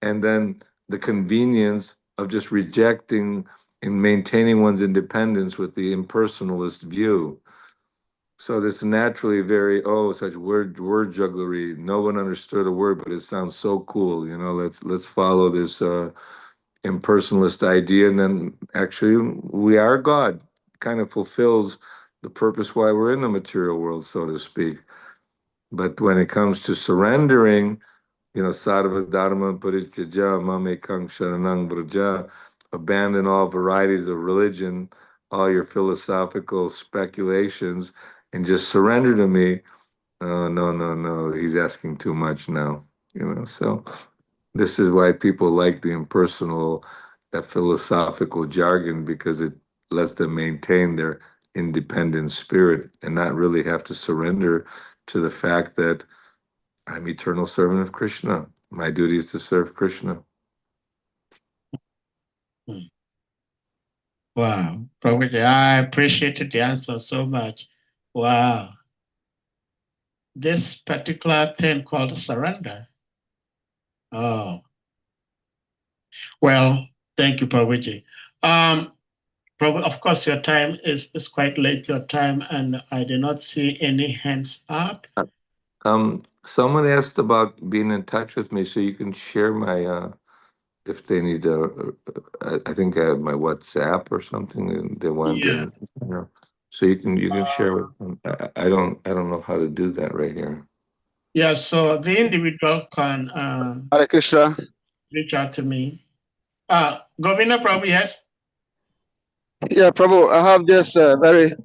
and then the convenience of just rejecting and maintaining one's independence with the impersonalist view. So this naturally very, such word jugglery. No one understood a word, but it sounds so cool. Let's follow this impersonalist idea, and then actually we are God. Kind of fulfills the purpose why we're in the material world, so to speak. But when it comes to surrendering, Sarva Dharma Parijja Mame Kang Sharanang Braja, abandon all varieties of religion, all your philosophical speculations, and just surrender to me. Oh, no, he's asking too much now. So this is why people like the impersonal, philosophical jargon, because it lets them maintain their independent spirit and not really have to surrender to the fact that I'm eternal servant of Krishna. My duty is to serve Krishna. Wow, Prabhuji, I appreciated the answer so much. Wow. This particular thing called surrender. Oh, well, thank you, Prabhuji. Prabhu, of course, your time is quite late, your time, and I do not see any hands up. Someone asked about being in touch with me, so you can share my if they need I think I have my WhatsApp or something, and they want Yeah. so you can share with them. I don't know how to do that right here. Yeah, so the individual can Hare Krishna. reach out to me. Governor, Prabhu, yes? Yeah, Prabhu, I have just a very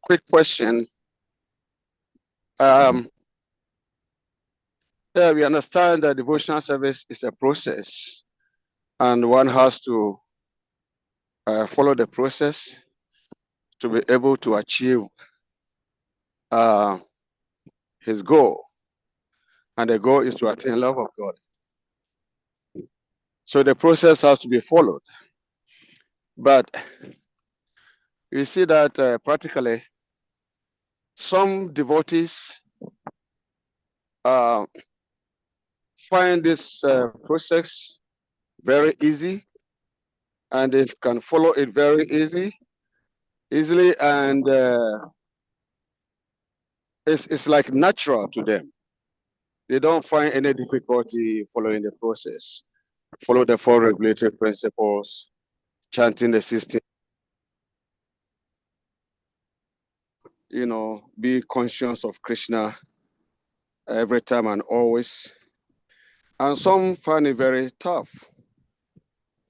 quick question. Yeah, we understand that devotional service is a process, and one has to follow the process to be able to achieve his goal. And the goal is to attain love of God. So the process has to be followed. But you see that practically some devotees find this process very easy, and they can follow it very easily, and it's like natural to them. They don't find any difficulty following the process. Follow the four regulatory principles, chanting the system, be conscious of Krishna every time and always. And some find it very tough,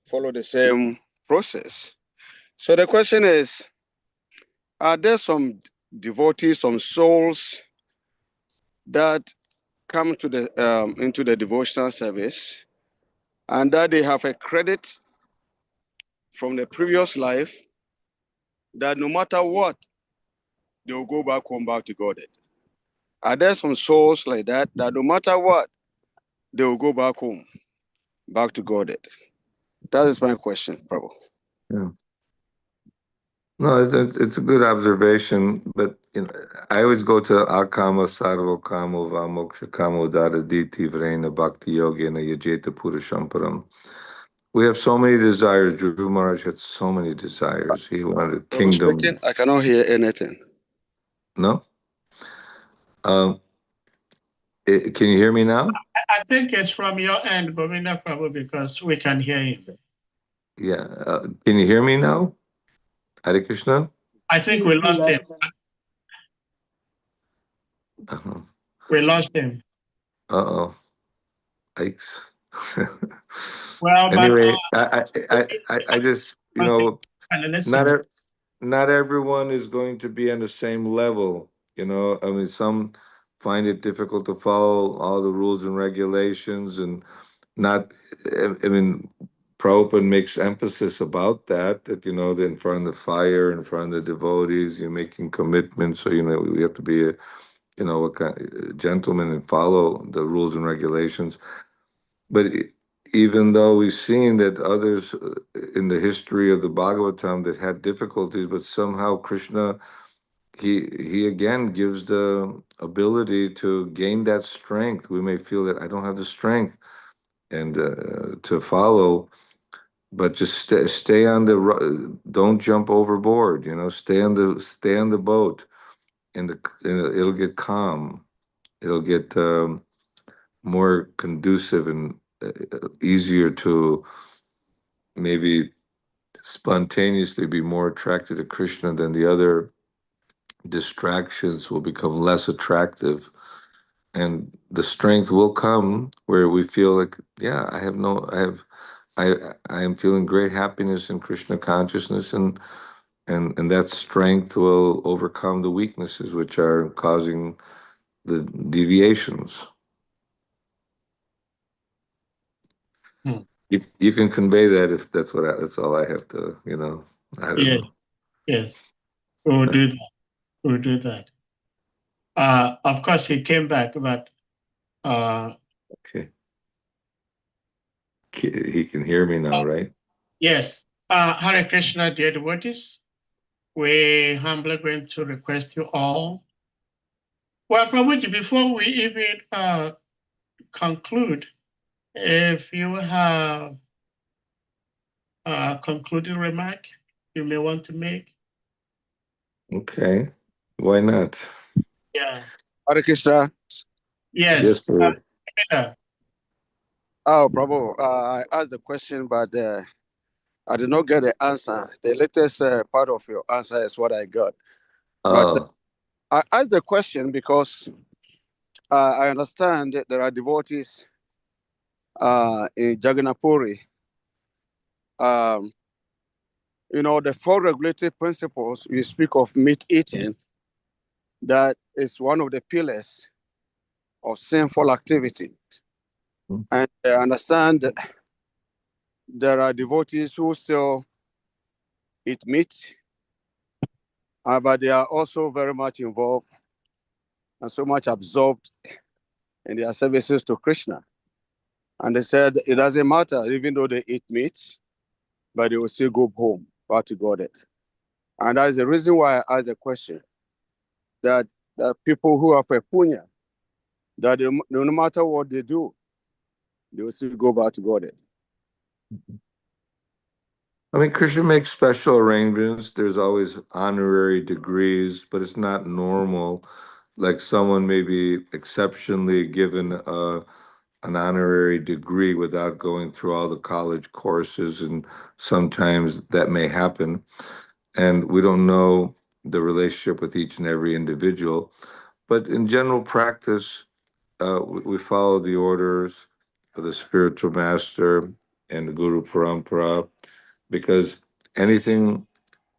follow the same process. So the question is, are there some devotees, some souls that come to the into the devotional service and that they have a credit from the previous life that no matter what, they will go back home, back to Godhead? Are there some souls like that no matter what, they will go back home, back to Godhead? That is my question, Prabhu. Yeah. No, it's a good observation, but I always go to Akama Sarva Kamo Vamoksha Kamo Dada Diti Vrena Bhakti Yogena Yajeta Purushamparam. We have so many desires. Dhruva Maharaj had so many desires. He wanted a kingdom. Speaking, I cannot hear anything. No? Can you hear me now? I think it's from your end, Governor, Prabhu, because we can hear you. Yeah. Can you hear me now? Hare Krishna? I think we lost him. Uh-huh. We lost him. Uh-oh. Yikes. Well, Anyway, but I just, not everyone is going to be on the same level. I mean, some find it difficult to follow all the rules and regulations, and not, I mean, Prabhupada makes emphasis about that in front of the fire, in front of the devotees, you're making commitments. So, we have to be a gentleman and follow the rules and regulations. But even though we've seen that others in the history of the Bhagavatam that had difficulties, but somehow Krishna, he again gives the ability to gain that strength. We may feel that I don't have the strength and to follow, but just stay on don't jump overboard. Stay on the boat, and it'll get calm. It'll get more conducive and easier to maybe spontaneously be more attracted to Krishna than the other distractions will become less attractive. And the strength will come where we feel like, yeah, I am feeling great happiness in Krishna consciousness, and that strength will overcome the weaknesses which are causing the deviations. You can convey that if that's that's all I have to, I don't know. Yes, we'll do that. We'll do that. Of course, he came back, but Okay. He can hear me now, right? yes. Hare Krishna, dear devotees. We humbly going to request you all. Well, Prabhuji, before we even conclude, if you have concluding remark you may want to make? Okay, why not? Yeah. Hare Krishna. Yes, Yes. sir. Oh, Prabhu, I asked the question, but I did not get the answer. The latest part of your answer is what I got. But Oh, I asked the question because I understand that there are devotees in Jagannath-puri. Um, the four regulatory principles, we speak of meat eating, that is one of the pillars of sinful activity. Mm. And I understand that there are devotees who still eat meat, but they are also very much involved and so much absorbed in their services to Krishna. And they said it doesn't matter, even though they eat meat, but they will still go home back to God. And that is the reason why I asked the question that people who have a punya, that no matter what they do, they will still go back to God. I mean, Krishna makes special arrangements. There's always honorary degrees, but it's not normal. Like someone may be exceptionally given an honorary degree without going through all the college courses, and sometimes that may happen. And we don't know the relationship with each and every individual. But in general practice, we follow the orders of the spiritual master and the Guru Parampara, because anything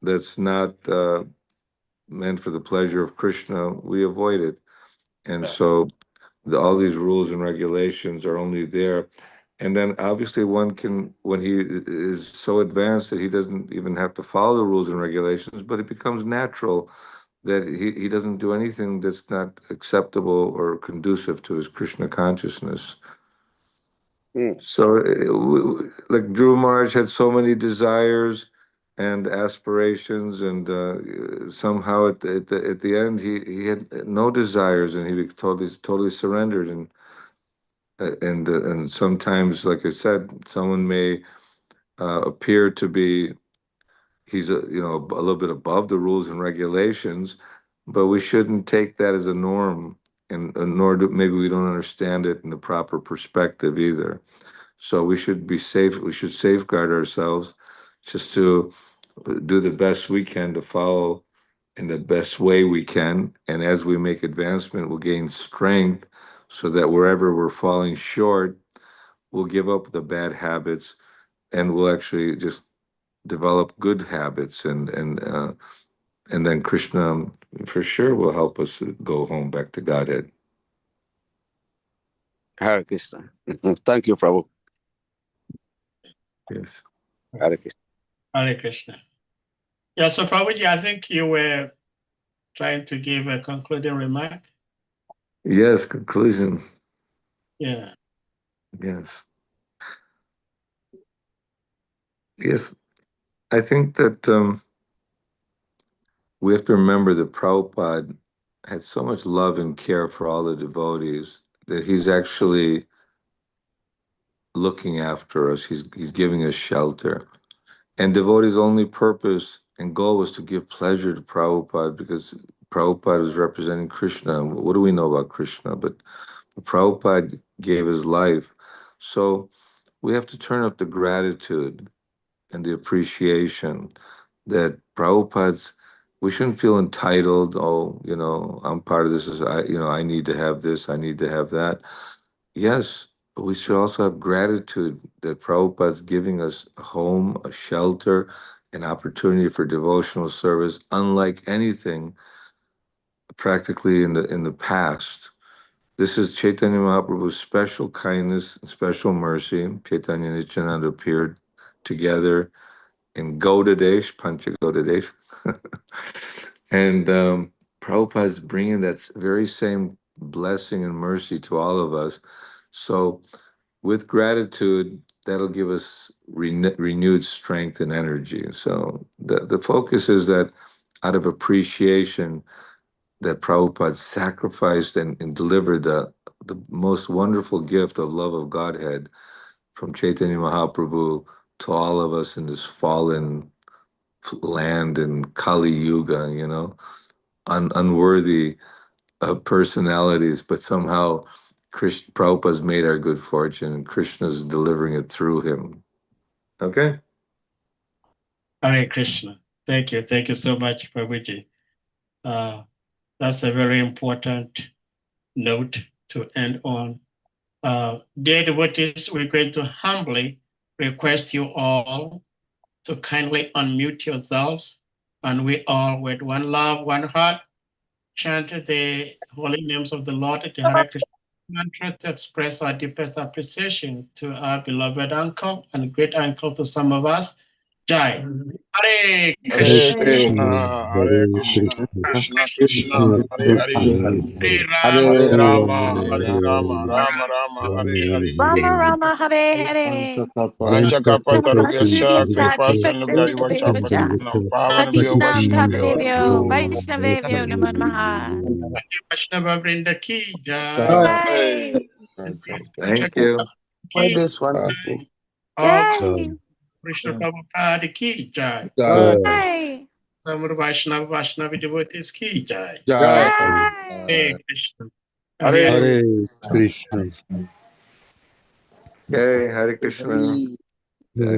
that's not meant for the pleasure of Krishna, we avoid it. And so all these rules and regulations are only there. And then obviously one can, when he is so advanced that he doesn't even have to follow the rules and regulations, but it becomes natural that he doesn't do anything that's not acceptable or conducive to his Krishna consciousness. So, like Dhruva Maharaj had so many desires and aspirations, and somehow at the end he had no desires, and he totally surrendered. And sometimes, like I said, someone may appear to be he's a little bit above the rules and regulations, but we shouldn't take that as a norm, and nor do maybe we don't understand it in the proper perspective either. So we should be safe. We should safeguard ourselves just to do the best we can to follow in the best way we can. And as we make advancement, we'll gain strength so that wherever we're falling short, we'll give up the bad habits and we'll actually just develop good habits. And then Krishna for sure will help us go home back to Godhead. Hare Krishna. Thank you, Prabhu. Yes. Hare Krishna. Hare Krishna. Yeah, so Prabhuji, I think you were trying to give a concluding remark. Yes, conclusion. Yeah. Yes. Yes. I think that we have to remember that Prabhupada had so much love and care for all the devotees that he's actually looking after us. He's giving us shelter. And devotees' only purpose and goal was to give pleasure to Prabhupada, because Prabhupada is representing Krishna. What do we know about Krishna? But Prabhupada gave his life. So we have to turn up the gratitude and the appreciation that Prabhupada's, we shouldn't feel entitled. Oh, I'm part of this. I need to have this. I need to have that. Yes, but we should also have gratitude that Prabhupada's giving us a home, a shelter, an opportunity for devotional service, unlike anything practically in the past. This is Chaitanya Mahaprabhu's special kindness and special mercy. Chaitanya and Nityananda appeared together in Gauda Desh, PANCAGAUDA Desh. And Prabhupada's bringing that very same blessing and mercy to all of us. So with gratitude, that'll give us renewed strength and energy. So the focus is that out of appreciation that Prabhupada sacrificed and delivered the most wonderful gift of love of Godhead from Chaitanya Mahaprabhu to all of us in this fallen land in Kali Yuga, you know, unworthy personalities, but somehow Prabhupada's made our good fortune and Krishna's delivering it through him. Okay? Hare Krishna. Thank you. Thank you so much, Prabhuji. That's a very important note to end on. Dear devotees, we're going to humbly request you all to kindly unmute yourselves, and we all, with one love, one heart, chant the holy names of the Lord, the Hare Krishna mantra, to express our deepest appreciation to our beloved uncle and great uncle to some of us, Jai. Hare Hare Krishna, Krishna, Hare Krishna, Krishna Krishna, Hare Hare, Hare Hare Rama, Rama, Hare Rama, Rama Rama, Hare Rama Hare. Rama Hare Hare. Panchakapatarubhyascha, Namah Kripa Kripa Sindhubhya Sindhu Vacha Devacha. Patanam Pavanabhyo Patitanam Vaishnavyo. Pavanebhyo Vaishnavebhyo Namo Namaha. Vaishnava Vrinda Ki Jai. Jai. Thank you. Why Ki this wonderful? All Jai. Krishna Prabhupada Ki Jai. Jai. Samar Vaishnavi devotees Ki Jai. Jai. Jai. Hare Krishna. Hare Okay, Hare Krishna. Hare